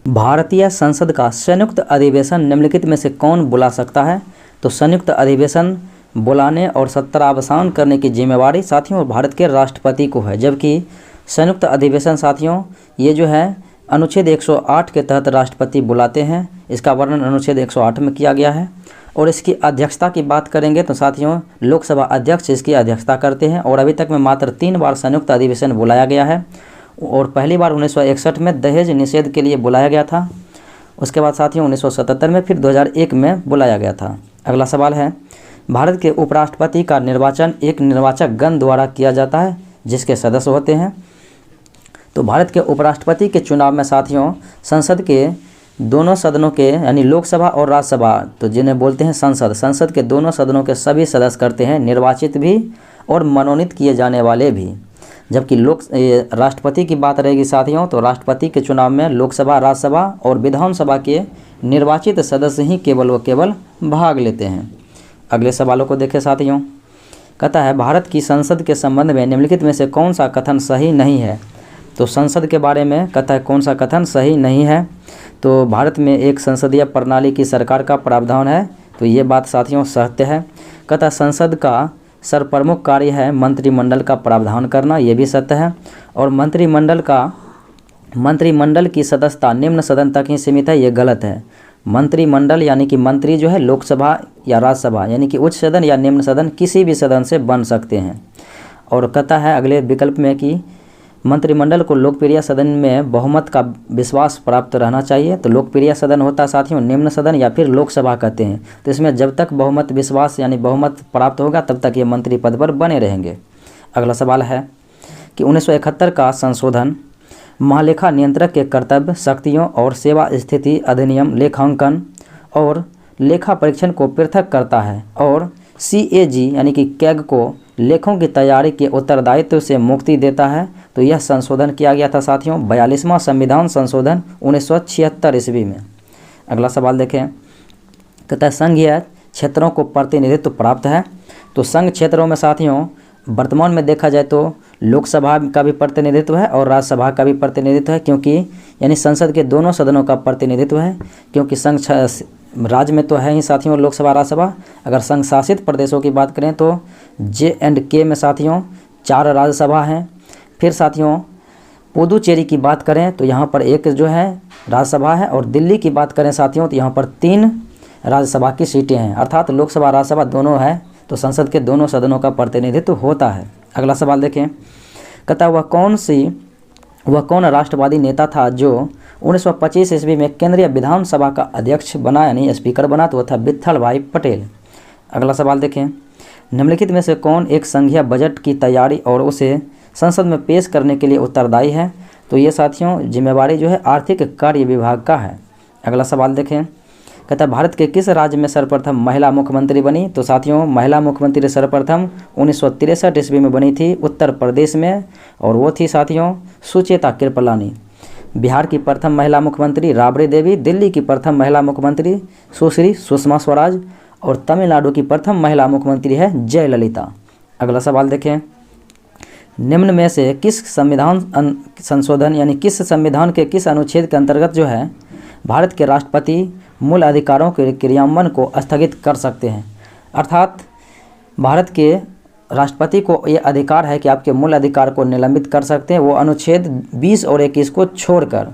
भारतीय संसद का संयुक्त अधिवेशन निम्नलिखित में से कौन बुला सकता है। तो संयुक्त अधिवेशन बुलाने और सत्रावसान करने की जिम्मेवारी साथियों भारत के राष्ट्रपति को है, जबकि संयुक्त अधिवेशन साथियों ये जो है अनुच्छेद 108 के तहत राष्ट्रपति बुलाते हैं। इसका वर्णन अनुच्छेद 108 में किया गया है। और इसकी अध्यक्षता की बात करेंगे तो साथियों लोकसभा अध्यक्ष इसकी अध्यक्षता करते हैं, और अभी तक में मात्र 3 बार संयुक्त अधिवेशन बुलाया गया है, और पहली बार 1961 में दहेज निषेध के लिए बुलाया गया था। उसके बाद साथियों 1977 में, फिर 2001 में बुलाया गया था। अगला सवाल है, भारत के उपराष्ट्रपति का निर्वाचन एक निर्वाचक गण द्वारा किया जाता है जिसके सदस्य होते हैं। तो भारत के उपराष्ट्रपति के चुनाव में साथियों संसद के दोनों सदनों के यानी लोकसभा और राज्यसभा, तो जिन्हें बोलते हैं संसद के दोनों सदनों के सभी सदस्य करते हैं, निर्वाचित भी और मनोनीत किए जाने वाले भी। जबकि राष्ट्रपति की बात रहेगी साथियों, तो राष्ट्रपति के चुनाव में लोकसभा, राज्यसभा और विधानसभा के निर्वाचित सदस्य ही केवल व केवल भाग लेते हैं। अगले सवालों को देखें साथियों, कहता है भारत की संसद के संबंध में निम्नलिखित में से कौन सा कथन सही नहीं है। तो संसद के बारे में कहता है कौन सा कथन सही नहीं है। तो भारत में एक संसदीय प्रणाली की सरकार का प्रावधान है, तो ये बात साथियों सत्य है। कहता है संसद का सर्वप्रमुख कार्य है मंत्रिमंडल का प्रावधान करना, ये भी सत्य है। और मंत्रिमंडल की सदस्यता निम्न सदन तक ही सीमित है, ये गलत है। मंत्रिमंडल यानी कि मंत्री जो है लोकसभा या राज्यसभा यानी कि उच्च सदन या निम्न सदन किसी भी सदन से बन सकते हैं। और कहता है अगले विकल्प में कि मंत्रिमंडल को लोकप्रिय सदन में बहुमत का विश्वास प्राप्त रहना चाहिए। तो लोकप्रिय सदन होता है साथियों निम्न सदन या फिर लोकसभा कहते हैं। तो इसमें जब तक बहुमत विश्वास यानी बहुमत प्राप्त होगा तब तक ये मंत्री पद पर बने रहेंगे। अगला सवाल है कि 1971 का संशोधन महालेखा नियंत्रक के कर्तव्य, शक्तियों और सेवा स्थिति अधिनियम लेखांकन और लेखा परीक्षण को पृथक करता है, और CAG यानी कि कैग को लेखों की तैयारी के उत्तरदायित्व से मुक्ति देता है। तो यह संशोधन किया गया था साथियों 42वां संविधान संशोधन 1976 ईस्वी में। अगला सवाल देखें, कहता है संघीय क्षेत्रों को प्रतिनिधित्व प्राप्त है। तो संघ क्षेत्रों में साथियों वर्तमान में देखा जाए तो लोकसभा का भी प्रतिनिधित्व है और राज्यसभा का भी प्रतिनिधित्व है, क्योंकि यानी संसद के दोनों सदनों का प्रतिनिधित्व है, क्योंकि संघ राज्य में तो है ही साथियों लोकसभा राज्यसभा। अगर संघ शासित प्रदेशों की बात करें तो J&K में साथियों 4 राज्यसभा हैं। फिर साथियों पुदुचेरी की बात करें तो यहाँ पर 1 जो है राज्यसभा है, और दिल्ली की बात करें साथियों तो यहाँ पर 3 राज्यसभा की सीटें हैं, अर्थात लोकसभा राज्यसभा दोनों है, तो संसद के दोनों सदनों का प्रतिनिधित्व होता है। अगला सवाल देखें, कहता वह कौन राष्ट्रवादी नेता था जो 1925 ईस्वी में केंद्रीय विधानसभा का अध्यक्ष बना यानी स्पीकर बना, तो वह था विट्ठल भाई पटेल। अगला सवाल देखें, निम्नलिखित में से कौन एक संघीय बजट की तैयारी और उसे संसद में पेश करने के लिए उत्तरदायी है। तो ये साथियों जिम्मेवारी जो है आर्थिक कार्य विभाग का है। अगला सवाल देखें, कहता है भारत के किस राज्य में सर्वप्रथम महिला मुख्यमंत्री बनी। तो साथियों महिला मुख्यमंत्री सर्वप्रथम 1963 ईस्वी में बनी थी उत्तर प्रदेश में, और वो थी साथियों सुचेता कृपलानी। बिहार की प्रथम महिला मुख्यमंत्री राबड़ी देवी, दिल्ली की प्रथम महिला मुख्यमंत्री सुश्री सुषमा स्वराज, और तमिलनाडु की प्रथम महिला मुख्यमंत्री है जयललिता। अगला सवाल देखें, निम्न में से किस संविधान संशोधन यानी किस संविधान के किस अनुच्छेद के अंतर्गत जो है भारत के राष्ट्रपति मूल अधिकारों के क्रियान्वयन को स्थगित कर सकते हैं। अर्थात भारत के राष्ट्रपति को ये अधिकार है कि आपके मूल अधिकार को निलंबित कर सकते हैं, वो अनुच्छेद 20 और 21 को छोड़कर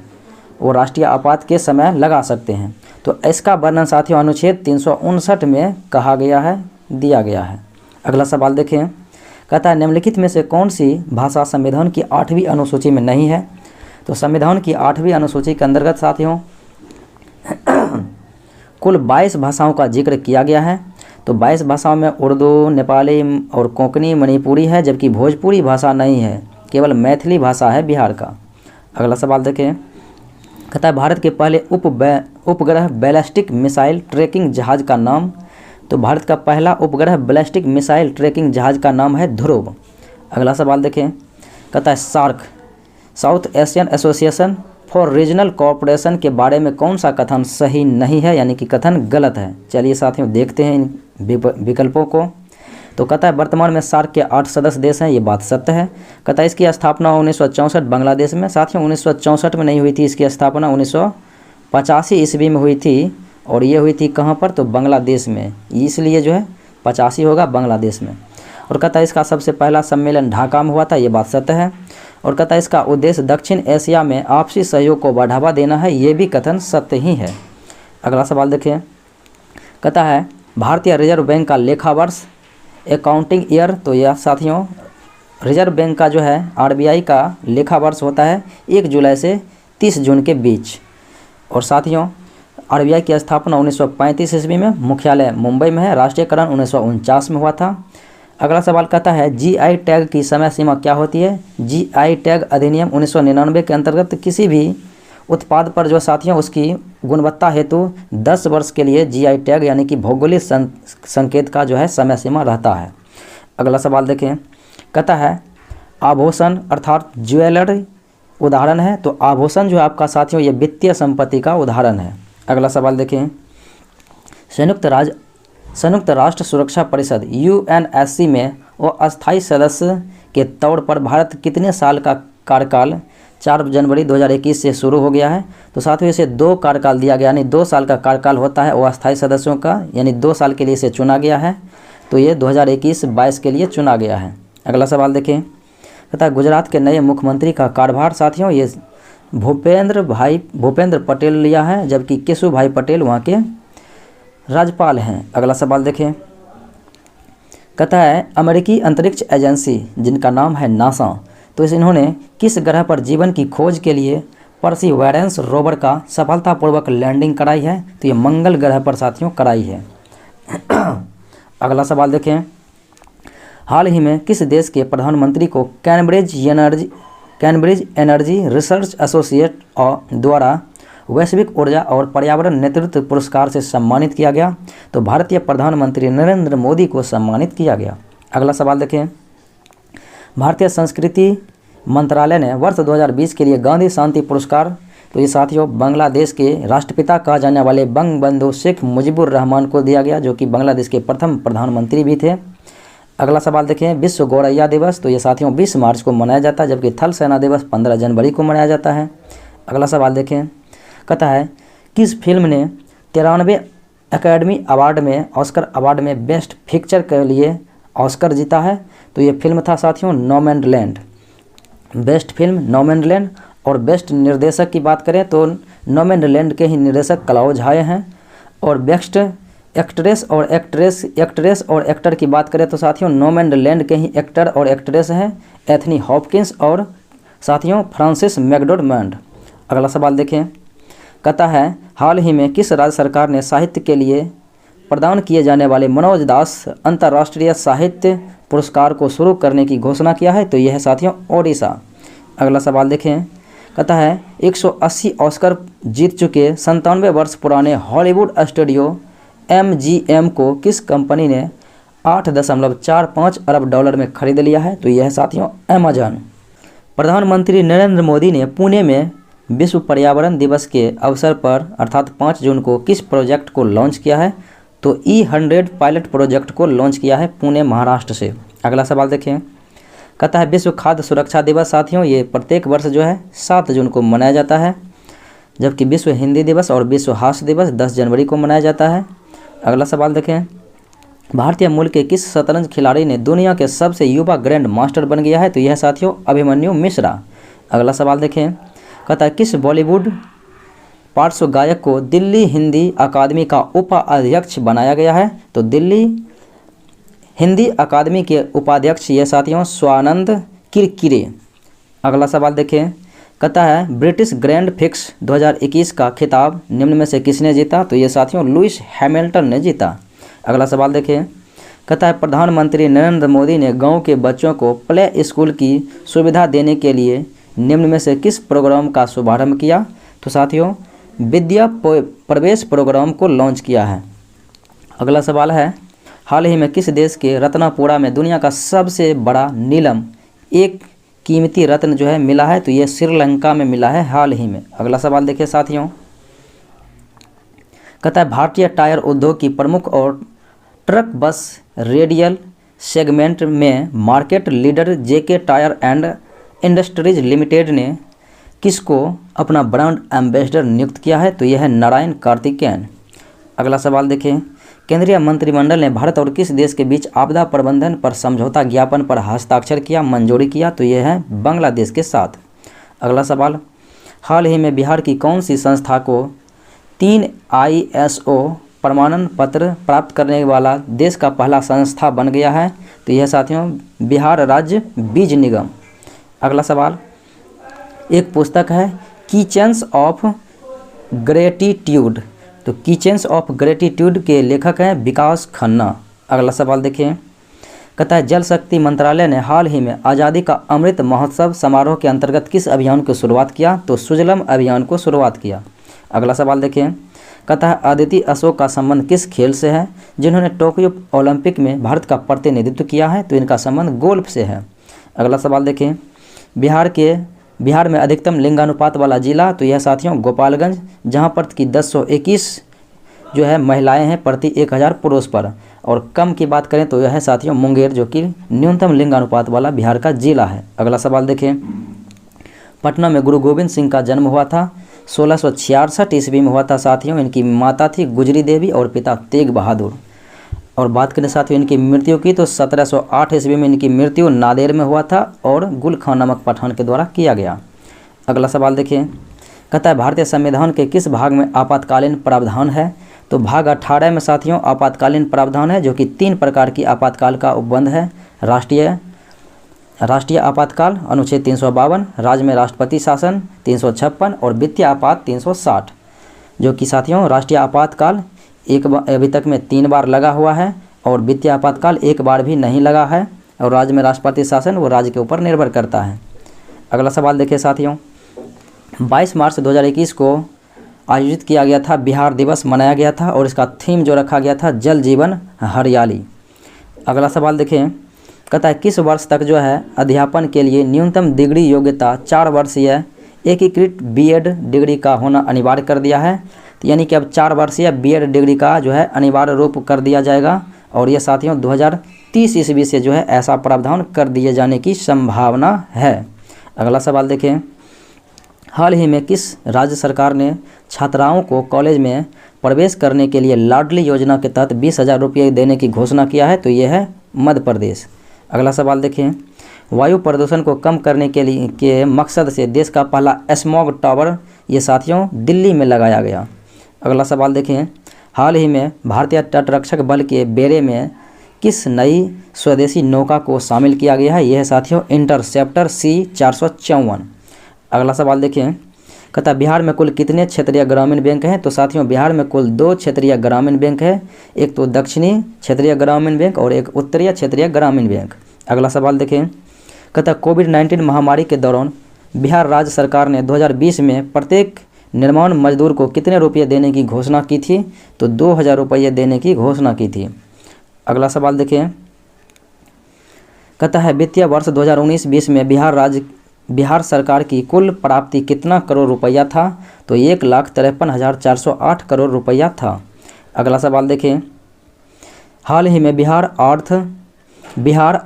वो राष्ट्रीय आपात के समय लगा सकते हैं। तो इसका वर्णन साथियों अनुच्छेद 359 में कहा गया है, दिया गया है। अगला सवाल देखें, कहता है निम्नलिखित में से कौन सी भाषा संविधान की 8वीं अनुसूची में नहीं है। तो संविधान की 8वीं अनुसूची के अंतर्गत साथियों कुल 22 भाषाओं का जिक्र किया गया है। तो 22 भाषाओं में उर्दू, नेपाली और कोंकणी, मणिपुरी है, जबकि भोजपुरी भाषा नहीं है, केवल मैथिली भाषा है बिहार का। अगला सवाल देखें, कहता है भारत के पहले उपग्रह बैलिस्टिक मिसाइल ट्रैकिंग जहाज का नाम। तो भारत का पहला उपग्रह बैलिस्टिक मिसाइल ट्रैकिंग जहाज का नाम है ध्रुव। अगला सवाल देखें, कहता है SAARC South Asian Association for Regional Cooperation के बारे में कौन सा कथन सही नहीं है, यानी कि कथन गलत है। चलिए साथियों देखते हैं इन विकल्पों को। तो कहता है वर्तमान में सार्क के 8 सदस्य देश हैं, ये बात सत्य है। कहता है इसकी स्थापना 1964 बांग्लादेश में। साथियों 1964 में नहीं हुई थी, इसकी स्थापना 1985 ईस्वी में हुई थी, और ये हुई थी कहाँ पर, तो बांग्लादेश में, इसलिए जो है 85 होगा बांग्लादेश में। और कहता है इसका सबसे पहला सम्मेलन ढाका में हुआ था, ये बात सत्य है। और कहता है इसका उद्देश्य दक्षिण एशिया में आपसी सहयोग को बढ़ावा देना है, ये भी कथन सत्य ही है। अगला सवाल देखिए, कहता है भारतीय रिजर्व बैंक का लेखा वर्ष अकाउंटिंग ईयर। तो यह साथियों रिजर्व बैंक का जो है RBI का लेखा वर्ष होता है 1 जुलाई से 30 जून के बीच। और साथियों RBI की स्थापना 1935 ईस्वी में, मुख्यालय मुंबई में है, राष्ट्रीयकरण 1949 में हुआ था। अगला सवाल कहता है GI टैग की समय सीमा क्या होती है। GI टैग अधिनियम 1999 के अंतर्गत किसी भी उत्पाद पर जो साथियों उसकी गुणवत्ता हेतु 10 वर्ष के लिए GI टैग यानी कि भौगोलिक संकेत का जो है समय सीमा रहता है। अगला सवाल देखें, कहता है आभूषण अर्थात ज्वेलरी उदाहरण है। तो आभूषण जो है आपका साथियों ये वित्तीय संपत्ति का उदाहरण है। अगला सवाल देखें, संयुक्त राष्ट्र सुरक्षा परिषद UNSC में वो अस्थायी सदस्य के तौर पर भारत कितने साल का कार्यकाल 4 जनवरी 2021 से शुरू हो गया है। तो साथियों इसे 2 कार्यकाल दिया गया, यानी 2 साल का कार्यकाल होता है वो अस्थायी सदस्यों का, यानी 2 साल के लिए इसे चुना गया है। तो ये 2021-22 के लिए चुना गया है। अगला सवाल देखें, कहता है गुजरात के नए मुख्यमंत्री का कार्यभार साथियों ये भूपेंद्र पटेल लिया है, जबकि केशुभाई पटेल वहाँ के राज्यपाल हैं। अगला सवाल देखें, कहता है अमेरिकी अंतरिक्ष एजेंसी जिनका नाम है नासा, तो इन्होंने किस ग्रह पर जीवन की खोज के लिए परसिवरेंस रोवर का सफलतापूर्वक लैंडिंग कराई है। तो ये मंगल ग्रह पर साथियों कराई है। अगला सवाल देखें, हाल ही में किस देश के प्रधानमंत्री को कैम्ब्रिज एनर्जी रिसर्च एसोसिएट द्वारा वैश्विक ऊर्जा और पर्यावरण नेतृत्व पुरस्कार से सम्मानित किया गया। तो भारतीय प्रधानमंत्री नरेंद्र मोदी को सम्मानित किया गया। अगला सवाल देखें, भारतीय संस्कृति मंत्रालय ने वर्ष 2020 के लिए गांधी शांति पुरस्कार, तो ये साथियों बांग्लादेश के राष्ट्रपिता कहा जाने वाले बंगबंधु शेख मुजीबुर रहमान को दिया गया, जो कि बांग्लादेश के प्रथम प्रधानमंत्री भी थे। अगला सवाल देखें, विश्व गौरैया दिवस, तो ये साथियों 20 मार्च को मनाया जाता है, जबकि थल सेना दिवस 15 जनवरी को मनाया जाता है। अगला सवाल देखें, कहता है किस फिल्म ने 93 एकेडमी अवार्ड में ऑस्कर अवार्ड में बेस्ट पिक्चर के लिए ऑस्कर जीता है। तो ये फिल्म था साथियों नोमैडलैंड। Best film Nomadland. और बेस्ट निर्देशक की बात करें तो नोमैडलैंड के ही निर्देशक क्लाउज झाये हैं। और बेस्ट एक्ट्रेस और एक्टर की बात करें तो साथियों नोमैडलैंड के ही एक्टर और एक्ट्रेस हैं एथनी हॉपकिंस और साथियों फ्रांसिस मैकडोरमैंड। अगला सवाल देखें, कहता है हाल ही में किस राज्य सरकार ने साहित्य के लिए प्रदान किए जाने वाले मनोज दास अंतर्राष्ट्रीय साहित्य पुरस्कार को शुरू करने की घोषणा किया है। तो यह है साथियों ओडिशा। अगला सवाल देखें, कहता है 180 ऑस्कर जीत चुके 97 वर्ष पुराने हॉलीवुड स्टूडियो MGM को किस कंपनी ने 8.45 अरब डॉलर में खरीद लिया है। तो यह है साथियों अमेजन। प्रधानमंत्री नरेंद्र मोदी ने पुणे में विश्व पर्यावरण दिवस के अवसर पर अर्थात 5 जून को किस प्रोजेक्ट को लॉन्च किया है। तो E100 पायलट प्रोजेक्ट को लॉन्च किया है पुणे महाराष्ट्र से। अगला सवाल देखें, कहता है विश्व खाद्य सुरक्षा दिवस साथियों ये प्रत्येक वर्ष जो है 7 जून को मनाया जाता है, जबकि विश्व हिंदी दिवस और विश्व हास्य दिवस 10 जनवरी को मनाया जाता है। अगला सवाल देखें, भारतीय मूल के किस शतरंज खिलाड़ी ने दुनिया के सबसे युवा ग्रैंड मास्टर बन गया है। तो यह साथियों अभिमन्यु मिश्रा। अगला सवाल देखें, कहता है किस बॉलीवुड पार्श्व गायक को दिल्ली हिंदी अकादमी का उपाध्यक्ष बनाया गया है। तो दिल्ली हिंदी अकादमी के उपाध्यक्ष ये साथियों स्वानंद किरकिरे। अगला सवाल देखें, कहता है ब्रिटिश ग्रैंड फिक्स 2021 का खिताब निम्न में से किसने जीता? तो ये साथियों लुइस हैमिल्टन ने जीता। अगला सवाल देखें, कहता है प्रधानमंत्री नरेंद्र मोदी ने गांव के बच्चों को प्ले स्कूल की सुविधा देने के लिए निम्न में से किस प्रोग्राम का शुभारंभ किया? तो साथियों विद्या प्रवेश प्रोग्राम को लॉन्च किया है। अगला सवाल है, हाल ही में किस देश के रत्नपुरा में दुनिया का सबसे बड़ा नीलम एक कीमती रत्न जो है मिला है? तो ये श्रीलंका में मिला है हाल ही में। अगला सवाल देखिए साथियों, कहता है भारतीय टायर उद्योग की प्रमुख और ट्रक बस रेडियल सेगमेंट में market leader JK tyre and industries limited ने किसको अपना ब्रांड एम्बेसडर नियुक्त किया है? तो यह है नारायण कार्तिकेयन। अगला सवाल देखें, केंद्रीय मंत्रिमंडल ने भारत और किस देश के बीच आपदा प्रबंधन पर समझौता ज्ञापन पर हस्ताक्षर किया, मंजूरी किया? तो यह है बांग्लादेश के साथ। अगला सवाल, हाल ही में बिहार की कौन सी संस्था को 3 ISO प्रमाणन पत्र प्राप्त करने वाला देश का पहला संस्था बन गया है? तो यह साथियों बिहार राज्य बीज निगम। अगला सवाल, एक पुस्तक है किचन्स ऑफ ग्रेटिट्यूड, तो किचन्स ऑफ ग्रेटिट्यूड के लेखक हैं विकास खन्ना। अगला सवाल देखिए, कहता है जल शक्ति मंत्रालय ने हाल ही में आज़ादी का अमृत महोत्सव समारोह के अंतर्गत किस अभियान की शुरुआत किया? तो सुजलम अभियान को शुरुआत किया। अगला सवाल देखिए, कहता है अदिति अशोक का संबंध किस खेल से है जिन्होंने टोक्यो ओलंपिक में भारत का प्रतिनिधित्व किया है? तो इनका संबंध गोल्फ से है। अगला सवाल देखें, बिहार में अधिकतम लिंगानुपात वाला जिला? तो यह साथियों गोपालगंज, जहां पर कि 1021 जो है महिलाएं हैं प्रति 1000 पुरुष पर, और कम की बात करें तो यह है साथियों मुंगेर, जो कि न्यूनतम लिंगानुपात वाला बिहार का जिला है। अगला सवाल देखें, पटना में गुरु गोविंद सिंह का जन्म हुआ था 1666 ईस्वी में हुआ था साथियों। इनकी माता थी गुजरी देवी और पिता तेग बहादुर। और बात करें साथियों इनकी मृत्यु की तो 1708 ईस्वी में इनकी मृत्यु नादेर में हुआ था और गुल खान नामक पठान के द्वारा किया गया। अगला सवाल देखिए, कहता है भारतीय संविधान के किस भाग में आपातकालीन प्रावधान है? तो भाग 18 में साथियों आपातकालीन प्रावधान है, जो कि 3 प्रकार की आपातकाल का उपबंध है। राष्ट्रीय आपातकाल अनुच्छेद 352, राज्य में राष्ट्रपति शासन 356 और वित्तीय आपात 360, जो कि साथियों राष्ट्रीय आपातकाल अभी तक में 3 बार लगा हुआ है और वित्तीय आपातकाल 1 बार भी नहीं लगा है, और राज्य में राष्ट्रपति शासन वो राज्य के ऊपर निर्भर करता है। अगला सवाल देखिए साथियों, 22 मार्च 2021 को आयोजित किया गया था बिहार दिवस मनाया गया था और इसका थीम जो रखा गया था जल जीवन हरियाली। अगला सवाल देखें, कहता है किस वर्ष तक जो है अध्यापन के लिए न्यूनतम डिग्री योग्यता 4 वर्षीय एकीकृत बीएड डिग्री का होना अनिवार्य कर दिया है? तो यानी कि अब 4 वर्षीय बीएड डिग्री का जो है अनिवार्य रूप कर दिया जाएगा, और ये साथियों 2030 ईस्वी से जो है ऐसा प्रावधान कर दिए जाने की संभावना है। अगला सवाल देखें, हाल ही में किस राज्य सरकार ने छात्राओं को कॉलेज में प्रवेश करने के लिए लाडली योजना के तहत 20,000 रुपये देने की घोषणा किया है? तो ये है मध्य प्रदेश। अगला सवाल देखें, वायु प्रदूषण को कम करने के मकसद से देश का पहला स्मॉग टावर ये साथियों दिल्ली में लगाया गया। अगला सवाल देखें, हाल ही में भारतीय तटरक्षक बल के बेड़े में किस नई स्वदेशी नौका को शामिल किया गया है? यह है साथियों इंटरसेप्टर C-454। अगला सवाल देखें, कहता बिहार में कुल कितने क्षेत्रीय ग्रामीण बैंक हैं? तो साथियों बिहार में कुल 2 क्षेत्रीय ग्रामीण बैंक है, एक तो दक्षिणी क्षेत्रीय ग्रामीण बैंक और एक उत्तरीय क्षेत्रीय ग्रामीण बैंक। अगला सवाल देखें, कहता कोविड-19 महामारी के दौरान बिहार राज्य सरकार ने 2020 में प्रत्येक निर्माण मजदूर को कितने रुपये देने की घोषणा की थी? तो 2,000 रुपये देने की घोषणा की थी। अगला सवाल देखें, कहता है वित्तीय वर्ष 2019-20 में बिहार सरकार की कुल प्राप्ति कितना करोड़ रुपया था? तो 1,53,408 करोड़ रुपया था। अगला सवाल देखें, हाल ही में बिहार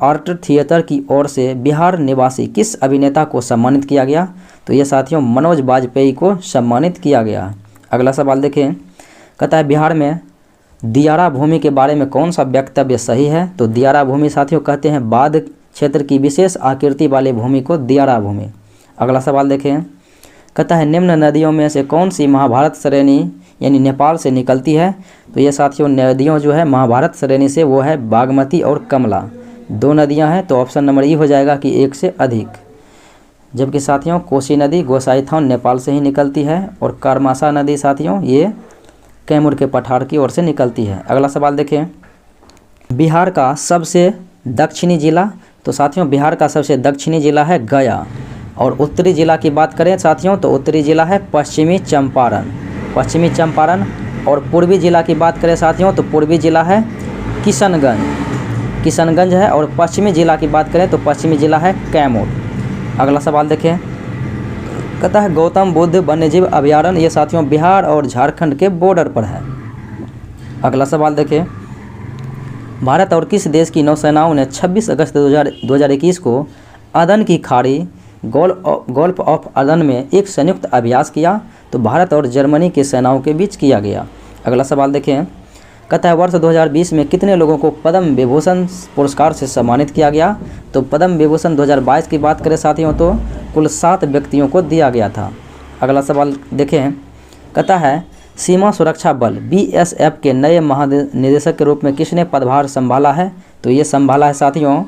आर्ट थिएटर की ओर से बिहार निवासी किस अभिनेता को सम्मानित किया गया? तो ये साथियों मनोज बाजपेयी को सम्मानित किया गया। अगला सवाल देखें, कहता है बिहार में दियारा भूमि के बारे में कौन सा वक्तव्य सही है? तो दियारा भूमि साथियों कहते हैं बाध क्षेत्र की विशेष आकृति वाले भूमि को दियारा भूमि। अगला सवाल देखें, कहता है निम्न नदियों में से कौन सी महाभारत श्रेणी यानी नेपाल से निकलती है। तो ये साथियों नदियों जो है महाभारत श्रेणी से वो है बागमती और कमला, 2 नदियाँ हैं। तो ऑप्शन नंबर ई हो जाएगा कि 1 से अधिक। जबकि साथियों कोसी नदी गोसाईथान नेपाल से ही निकलती है और कारमासा नदी साथियों ये कैमूर के पठार की ओर से निकलती है। अगला सवाल देखें, बिहार का सबसे दक्षिणी जिला। तो साथियों बिहार का सबसे दक्षिणी जिला है गया। और उत्तरी जिला की बात करें साथियों तो उत्तरी जिला है पश्चिमी चंपारण, पश्चिमी चंपारण। और पूर्वी जिला की बात करें साथियों तो पूर्वी जिला है किशनगंज, किशनगंज है। और पश्चिमी जिला की बात करें तो पश्चिमी जिला है कैमूर। अगला सवाल देखें, कहता है गौतम बुद्ध वन्यजीव अभयारण्य ये साथियों बिहार और झारखंड के बॉर्डर पर है। अगला सवाल देखें, भारत और किस देश की नौसेनाओं ने 26 अगस्त 2021 को अदन की खाड़ी गोल्फ ऑफ अदन में एक संयुक्त अभ्यास किया। तो भारत और जर्मनी की सेनाओं के बीच किया गया। अगला सवाल देखें, कहता है वर्ष 2020 में कितने लोगों को पद्म विभूषण पुरस्कार से सम्मानित किया गया। तो पद्म विभूषण 2022 की बात करें साथियों तो कुल 7 व्यक्तियों को दिया गया था। अगला सवाल देखें, कहता है सीमा सुरक्षा बल BSF के नए महानिदेशक के रूप में किसने पदभार संभाला है। तो ये संभाला है साथियों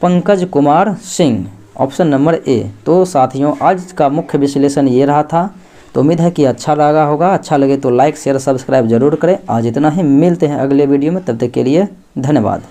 Pankaj Kumar Singh, option number A. तो साथियों आज का मुख्य विश्लेषण ये रहा था। तो उम्मीद है कि अच्छा लगा होगा। अच्छा लगे तो लाइक शेयर सब्सक्राइब जरूर करें। आज इतना ही, मिलते हैं अगले वीडियो में, तब तक के लिए धन्यवाद।